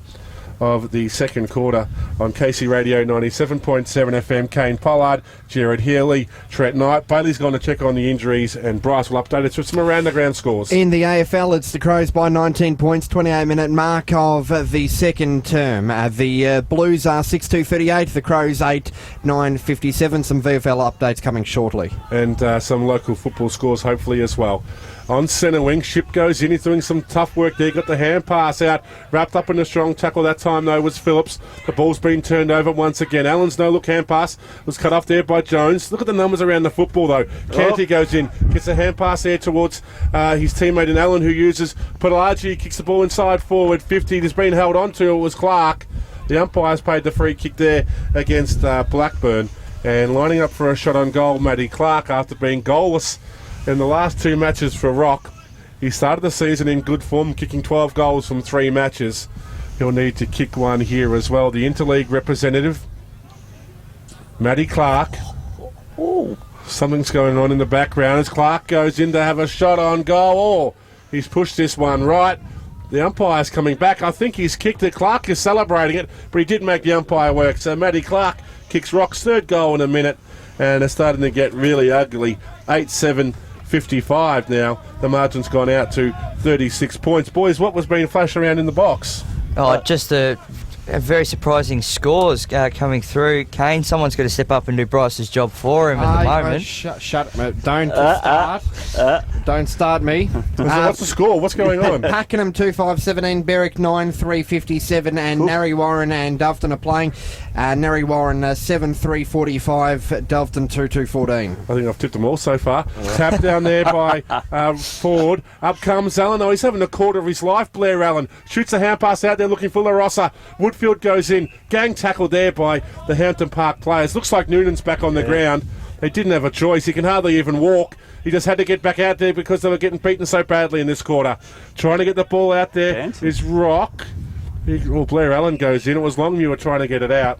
of the second quarter on KC Radio 97.7 FM. Kane Pollard, Jared Healy, Trent Knight. Bailey's gone to check on the injuries, and Bryce will update us with some around the ground scores. In the AFL, it's the Crows by 19 points, 28-minute mark of the second term. The Blues are 6-2-38, the Crows 8-9-57. Some VFL updates coming shortly. And some local football scores hopefully as well. On centre wing, Ship goes in. He's doing some tough work there. Got the hand pass out. Wrapped up in a strong tackle that time, though, was Phillips. The ball's been turned over once again. Allen's no-look hand pass was cut off there by Jones. Look at the numbers around the football, though. Canty goes in. Gets a hand pass there towards his teammate in Allen, who uses Pelagie. Kicks the ball inside forward 50. It has been held on to. It was Clark. The umpires paid the free kick there against Blackburn. And lining up for a shot on goal, Matty Clark, after being goalless in the last 2 matches for Rock. He started the season in good form, kicking 12 goals from 3 matches. He'll need to kick one here as well. The interleague representative, Matty Clark. Something's going on in the background as Clark goes in to have a shot on goal. He's pushed this one right. The umpire's coming back. I think he's kicked it. Clark is celebrating it, but he did make the umpire work. So Matty Clark kicks Rock's third goal in a minute, and it's starting to get really ugly. 8-7-59 55 now. The margin's gone out to 36 points. Boys, what was being flashed around in the box? Just a very surprising scores coming through. Kane, someone's got to step up and do Bryce's job for him at the moment. Shut don't start. Don't start me. What's the score? What's going on? Pakenham 2-5-17, Berwick 9-3-57, and Narry Warren and Doveton are playing. Narry Warren 7-3-45, Doveton 2-2-14. I think I've tipped them all so far. Tap down there by Ford. Up comes Allen. Oh, he's having a quarter of his life. Blair Allen shoots a hand pass out there looking for LaRossa. Woodfield goes in. Gang tackled there by the Hampton Park players. Looks like Noonan's back on the ground. They didn't have a choice. He can hardly even walk. He just had to get back out there because they were getting beaten so badly in this quarter. Trying to get the ball out there is ROC. Blair Allen goes in. It was Longmuir trying to get it out.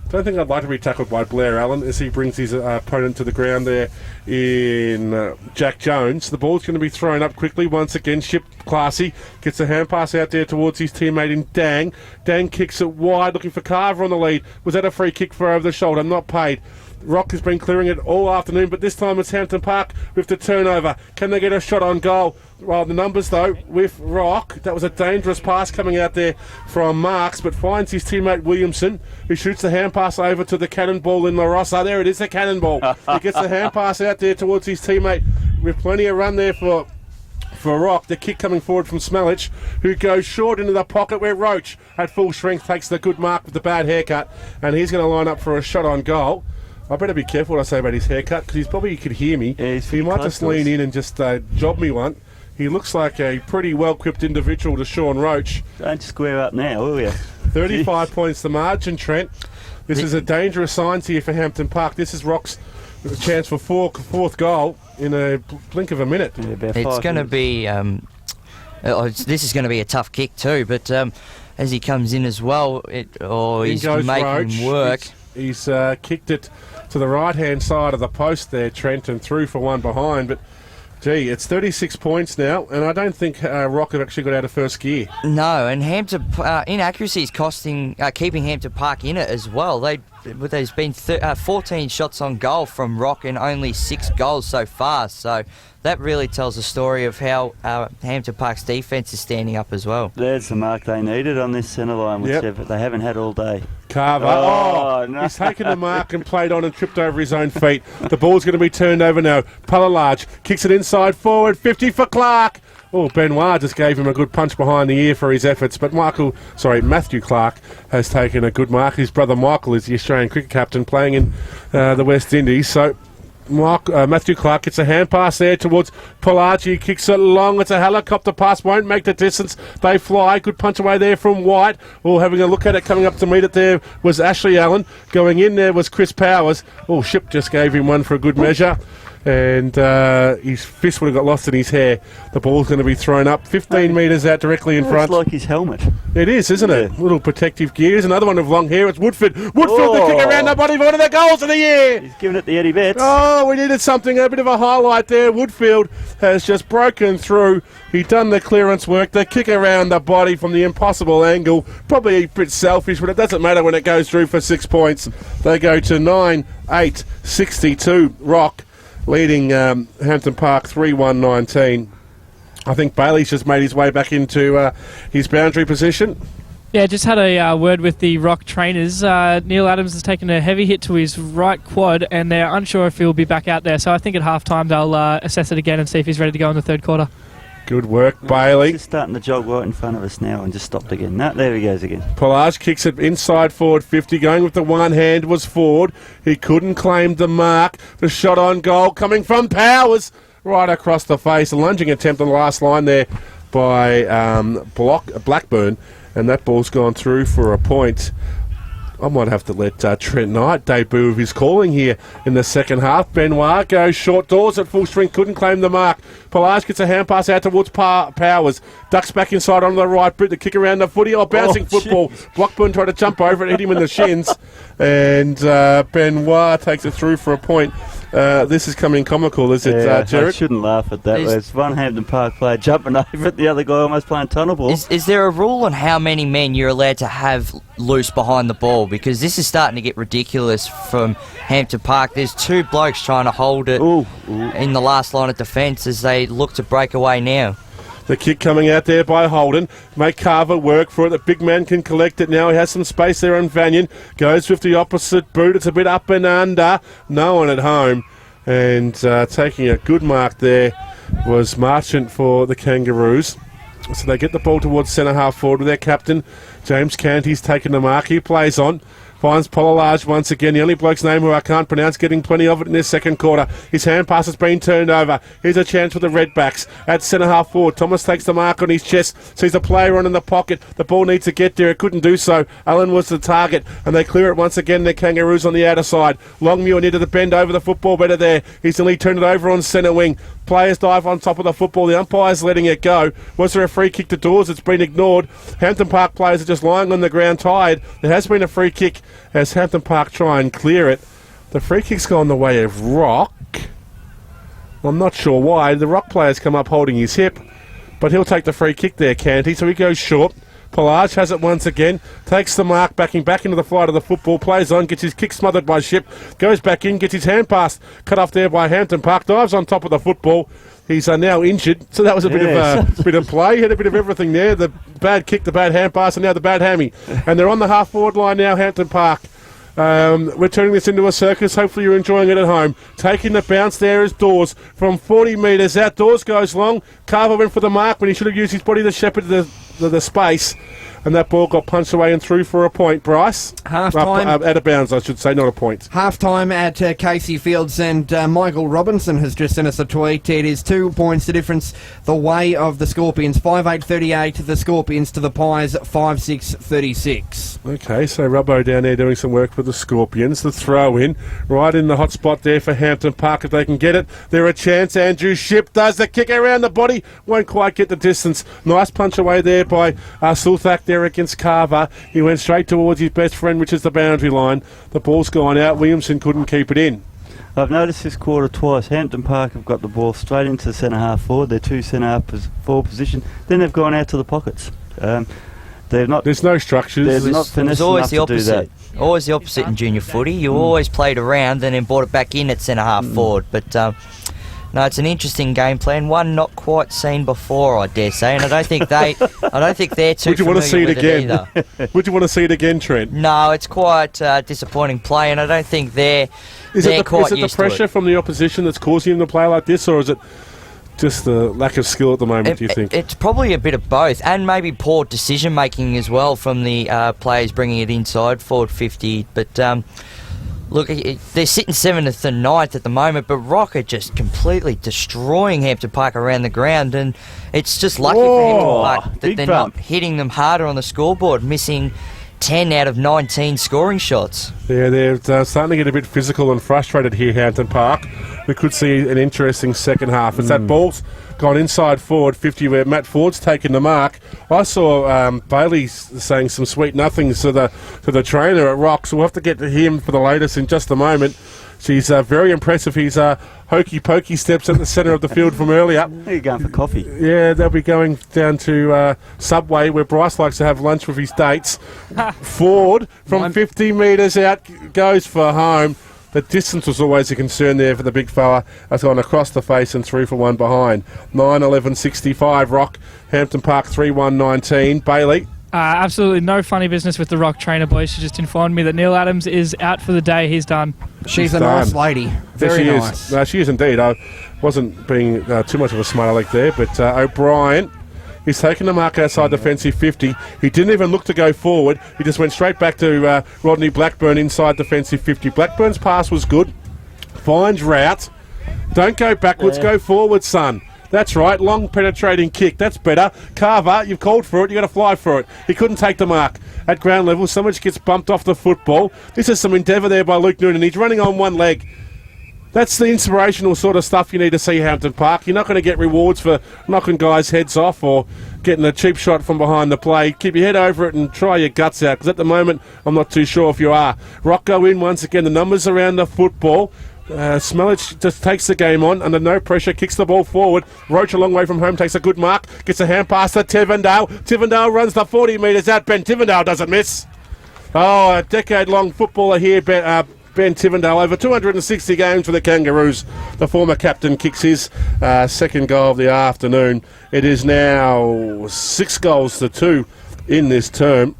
Don't think I'd like to be tackled by Blair Allen as he brings his opponent to the ground there in Jack Jones. The ball's going to be thrown up quickly once again. Ship Classy gets a hand pass out there towards his teammate in Dang. Dang kicks it wide, looking for Carver on the lead. Was that a free kick for over the shoulder? Not paid. ROC has been clearing it all afternoon, but this time it's Hampton Park with the turnover. Can they get a shot on goal? Well, the numbers, though, with ROC, that was a dangerous pass coming out there from Marks, but finds his teammate Williamson, who shoots the hand pass over to the cannonball in LaRossa. There it is, the cannonball. He gets the hand pass out there towards his teammate with plenty of run there for ROC. The kick coming forward from Smelich, who goes short into the pocket where Roach, at full strength, takes the good mark with the bad haircut, and he's going to line up for a shot on goal. I better be careful what I say about his haircut because he could hear me. Yeah, he might just lean in and just job me one. He looks like a pretty well-equipped individual to Sean Roach. Don't square up now, will you? 35 points the margin, Trent. This is a dangerous sign here for Hampton Park. This is ROC's chance for fourth goal in a blink of a minute. Yeah, it's going to be... this is going to be a tough kick too, but as he comes in as well, he's making Roach. Work. He's kicked it to the right-hand side of the post there, Trent, and through for one behind. But, gee, it's 36 points now, and I don't think ROC have actually got out of first gear. No, and Hampton inaccuracy is keeping Hampton Park in it as well. There's been 14 shots on goal from ROC and only 6 goals so far. So that really tells a story of how Hampton Park's defence is standing up as well. There's the mark they needed on this centre line, which they haven't had all day. Carver. No. He's taken the mark and played on and tripped over his own feet. The ball's going to be turned over now. Palalage kicks it inside forward. 50 for Clark. Benoit just gave him a good punch behind the ear for his efforts, but Matthew Clark has taken a good mark. His brother Michael is the Australian cricket captain playing in the West Indies, so Matthew Clark gets a hand pass there towards Polacci, kicks it long, it's a helicopter pass, won't make the distance, they fly, good punch away there from White. Having a look at it, coming up to meet it there was Ashley Allen, going in there was Chris Powers. Ship just gave him one for a good measure, and his fist would have got lost in his hair. The ball's going to be thrown up 15 metres out directly in front. It's like his helmet. It is, isn't it? Little protective gears. Another one of long hair. It's Woodford. The kick around the body for one of the goals of the year. He's giving it the Eddie Betts. We needed something, a bit of a highlight there. Woodfield has just broken through. He done the clearance work. The kick around the body from the impossible angle. Probably a bit selfish, but it doesn't matter when it goes through for 6 points. They go to 9-8-62. ROC leading Hampton Park 3-1-19. I think Bailey's just made his way back into his boundary position. Yeah, just had a word with the ROC trainers. Neil Adams has taken a heavy hit to his right quad, and they're unsure if he'll be back out there. So I think at half-time they'll assess it again and see if he's ready to go in the third quarter. Good work, Bailey. He's starting to jog right in front of us now and just stopped again. There he goes again. Polage kicks it inside forward 50. Going with the one hand was Ford. He couldn't claim the mark. The shot on goal coming from Powers. Right across the face. A lunging attempt on the last line there by Blackburn. And that ball's gone through for a point. I might have to let Trent Knight debut of his calling here in the second half. Benoit goes short doors at full strength, couldn't claim the mark. Pelage gets a hand pass out towards Powers. Ducks back inside on the right, Brit, the kick around the footy. Bouncing football. Blackburn tried to jump over it, hit him in the shins. And Benoit takes it through for a point. This is coming comical, is it, I Jared? shouldn't laugh at that. There's one Hampton Park player jumping over at the other guy almost playing tunnel ball. Is there a rule on how many men you're allowed to have loose behind the ball? Because this is starting to get ridiculous from Hampton Park. There's two blokes trying to hold it in the last line of defence as they look to break away now. The kick coming out there by Holden. Make Carver work for it. The big man can collect it now. He has some space there on Vanyan. Goes with the opposite boot. It's a bit up and under. No one at home. And taking a good mark there was Marchant for the Kangaroos. So they get the ball towards centre half forward with their captain. James Canty's taken the mark. He plays on. Finds Polarage once again. The only bloke's name who I can't pronounce, getting plenty of it in this second quarter. His hand pass has been turned over. Here's a chance for the Redbacks at centre half forward. Thomas takes the mark on his chest. Sees a player on in the pocket. The ball needs to get there. It couldn't do so. Allen was the target. And they clear it once again. The Kangaroos on the outer side. Longmuir needed to bend over the football better there. He's nearly turned it over on centre wing. Players dive on top of the football. The umpire's letting it go. Was there a free kick to Dawes? It's been ignored. Hampton Park players are just lying on the ground tired. There has been a free kick as Hampton Park try and clear it. The free kick's gone the way of ROC. I'm not sure why. The ROC player's come up holding his hip, but he'll take the free kick there, Canty. So he goes short. Polage has it once again, takes the mark, backing back into the flight of the football, plays on, gets his kick smothered by Ship, goes back in, gets his hand passed, cut off there by Hampton Park, dives on top of the football. He's now injured, so that was a bit of play. He had a bit of everything there. The bad kick, the bad hand pass, and now the bad hammy. And they're on the half-forward line now, Hampton Park. We're turning this into a circus. Hopefully you're enjoying it at home. Taking the bounce there is Dawes from 40 metres out. Dawes goes long. Carver went for the mark when he should have used his body to shepherd the space. And that ball got punched away and through for a point, Bryce. Half-time. Out of bounds, I should say, not a point. Half-time at Casey Fields, and Michael Robinson has just sent us a tweet. It is 2 points the difference the way of the Scorpions. 5-8-38, the Scorpions to the Pies, 5-6-36. Okay, so Robbo down there doing some work for the Scorpions. The throw-in, right in the hot spot there for Hampton Park. If they can get it, they're a chance. Andrew Ship does the kick around the body. Won't quite get the distance. Nice punch away there by Sulthak there against Carver. He went straight towards his best friend, which is the boundary line. The ball's gone out. Williamson couldn't keep it in. I've noticed this quarter twice. Hampton Park have got the ball straight into the centre half forward. Their two centre half forward position. Then they've gone out to the pockets. They're not. There's no structures. There's always the opposite. Always the opposite in junior footy. You always played around and then brought it back in at centre half forward. But no, it's an interesting game plan. One not quite seen before, I dare say, and I don't think they're too. Would you want to see it again? Would you want to see it again, Trent? No, it's quite disappointing play, and I don't think they're quite used to it. Is it the pressure from the opposition that's causing them to play like this, or is it just the lack of skill at the moment, do you think? It's probably a bit of both, and maybe poor decision making as well from the players bringing it inside forward 50. But look, they're sitting 7th and 9th at the moment, but ROC are just completely destroying Hampton Park around the ground, and it's just lucky for Hampton Park that they're not hitting them harder on the scoreboard, missing 10 out of 19 scoring shots. Yeah, they're starting to get a bit physical and frustrated here, Hampton Park. We could see an interesting second half. As that ball's gone inside forward 50 where Matt Ford's taken the mark. I saw Bailey saying some sweet nothings to the trainer at ROC, so we'll have to get to him for the latest in just a moment. She's very impressive. He's hokey pokey steps at the centre of the field from earlier. Are you going for coffee? Yeah, they'll be going down to Subway where Bryce likes to have lunch with his dates. Ford from 50 metres out goes for home. The distance was always a concern there for the big fella. That's gone across the face and through for one behind. 9-11-65 ROC. Hampton Park 3-1-19. Bailey. Absolutely no funny business with the ROC trainer, boys. She just informed me that Neil Adams is out for the day. He's done. She's a nice lady. Very nice. No, she is indeed. I wasn't being too much of a smart aleck there, but O'Brien, he's taken the mark outside defensive 50. He didn't even look to go forward. He just went straight back to Rodney Blackburn inside defensive 50. Blackburn's pass was good. Finds route. Don't go backwards, go forward, son. That's right, long penetrating kick. That's better. Carver, you've called for it. You've got to fly for it. He couldn't take the mark. At ground level, so much gets bumped off the football. This is some endeavour there by Luke Noonan. He's running on one leg. That's the inspirational sort of stuff you need to see, Hampton Park. You're not going to get rewards for knocking guys' heads off or getting a cheap shot from behind the play. Keep your head over it and try your guts out, because at the moment, I'm not too sure if you are. ROC go in once again. The numbers around the football. Smelich just takes the game on under no pressure, kicks the ball forward. Roach a long way from home, takes a good mark, gets a hand pass to Tivendale. Tivendale runs the 40 metres out. Ben Tivendale doesn't miss. Oh, a decade-long footballer here, Ben Tivendale. Over 260 games for the Kangaroos. The former captain kicks his second goal of the afternoon. It is now 6 goals to 2 in this term.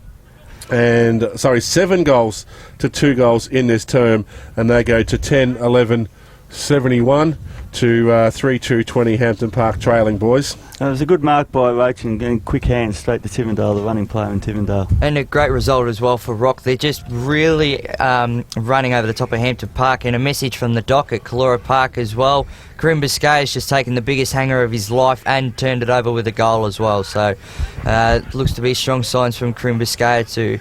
And 7 goals to 2 goals in this term, and they go to 10-11-71 to 3-2-20 Hampton Park trailing, boys. It was a good mark by Roach and getting quick hands straight to Tivendale, the running player in Tivendale. And a great result as well for ROC. They're just really running over the top of Hampton Park, and a message from the dock at Kalora Park as well. Karim Biscay's just taken the biggest hanger of his life and turned it over with a goal as well. So it looks to be strong signs from Karim Biscay to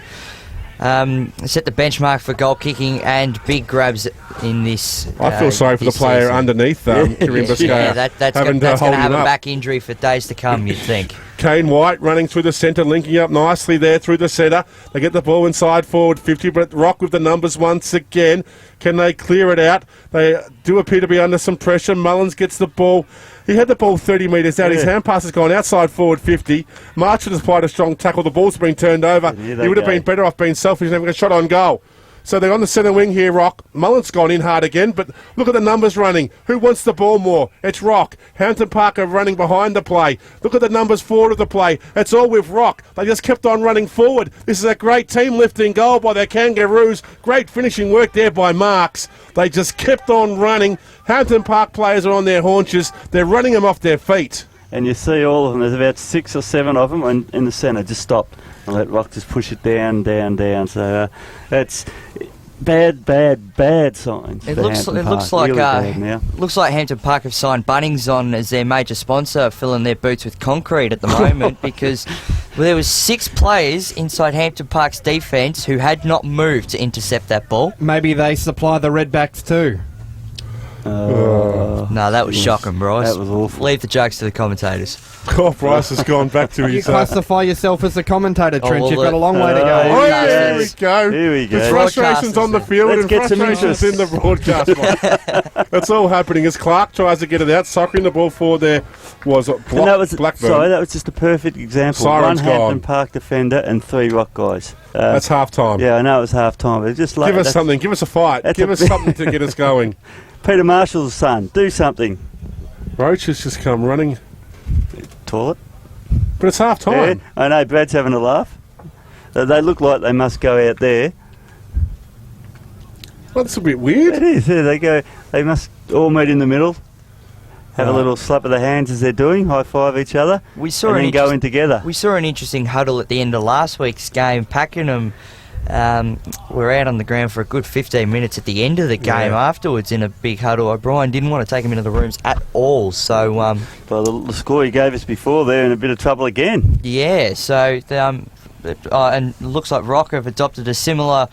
set the benchmark for goal kicking and big grabs in this. I feel sorry for the player season. Underneath Karim Biscay. Yeah, that's going to have a back injury for days to come, you'd think. Kane White running through the centre, linking up nicely there through the centre. They get the ball inside forward 50, but ROC with the numbers once again. Can they clear it out? They do appear to be under some pressure. Mullins gets the ball. He had the ball 30 metres out. His hand pass has gone outside forward 50. Marchant has applied a strong tackle. The ball's been turned over. He would have been better off being selfish and having a shot on goal. So they're on the centre wing here, ROC. Mullins gone in hard again, but look at the numbers running. Who wants the ball more? It's ROC. Hampton Park are running behind the play. Look at the numbers forward of the play. It's all with ROC. They just kept on running forward. This is a great team-lifting goal by their Kangaroos. Great finishing work there by Marks. They just kept on running. Hampton Park players are on their haunches. They're running them off their feet. And you see all of them. There's about 6 or 7 of them in the centre. Just stopped and let ROC just push it down. So that's bad signs. It looks like Hampton Park have signed Bunnings on as their major sponsor, filling their boots with concrete at the moment because there was 6 players inside Hampton Park's defence who had not moved to intercept that ball. Maybe they supply the Redbacks too. No, that was shocking, Bryce. That was awful. Leave the jokes to the commentators. Oh, Bryce has gone back to You his... classify yourself as a commentator, Trent. well, You've got a long way to go. Oh, yeah, here we go. Here we go. There's frustrations on the field Let's and get some frustrations in the broadcast box. That's all happening as Clark tries to get it out. Sockering the ball forward there was Blackburn. Sorry, that was just a perfect example. Siren's One Hampton gone. Park defender and 3 ROC guys. That's half time. Yeah, I know it was half time, but just like Give us something. Give us a fight. Give us something to get us going. Peter Marshall's son. Do something. Roach has just come running. Toilet. But it's half time. Yeah, I know. Brad's having a laugh. They look like they must go out there. Well, that's a bit weird. It is. Yeah, they go. They must all meet in the middle. Have a little slap of the hands as they're doing. High five each other. We saw and then go in together. We saw an interesting huddle at the end of last week's game. Pakenham were out on the ground for a good 15 minutes at the end of the game afterwards in a big huddle. O'Brien didn't want to take him into the rooms at all. So, well, the score he gave us before, they're in a bit of trouble again. Yeah, so and it looks like ROC have adopted a similar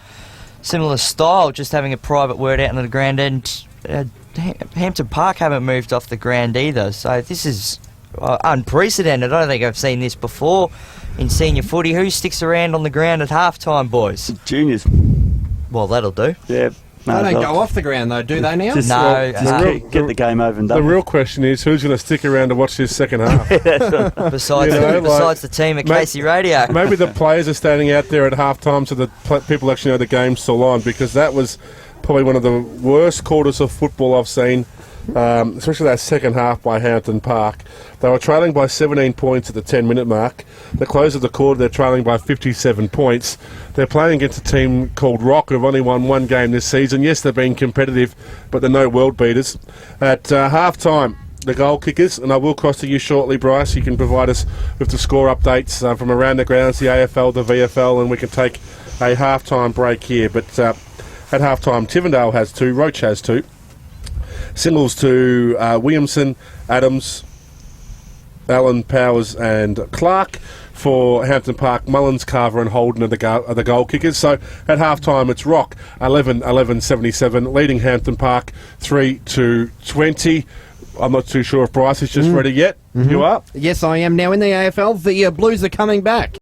style, just having a private word out on the ground, and Hampton Park haven't moved off the ground either. So this is unprecedented. I don't think I've seen this before in senior footy. Who sticks around on the ground at half-time, boys? Juniors. Well, that'll do. Yeah. They don't go off the ground, though, do they now? Just, get the game over and done. The real question is, who's going to stick around to watch this second half? Besides the team at Casey Radio. Maybe the players are standing out there at half-time so that people actually know the game's still on, because that was probably one of the worst quarters of football I've seen, especially that second half by Hampton Park. They were trailing by 17 points at the 10-minute mark. The close of the quarter, they're trailing by 57 points. They're playing against a team called ROC, who've only won 1 game this season. Yes, they've been competitive, but they're no world beaters. At half-time, the goal kickers, and I will cross to you shortly, Bryce. You can provide us with the score updates from around the grounds, the AFL, the VFL, and we can take a half-time break here. But at half-time, Tivendale has 2, Roach has 2. Singles to Williamson, Adams, Allen, Powers and Clark. For Hampton Park, Mullins, Carver and Holden are the goal kickers. So at half-time, it's ROC 11-77, leading Hampton Park 3-20. I'm not too sure if Bryce is just ready yet. You are? Yes, I am. Now in the AFL, the Blues are coming back.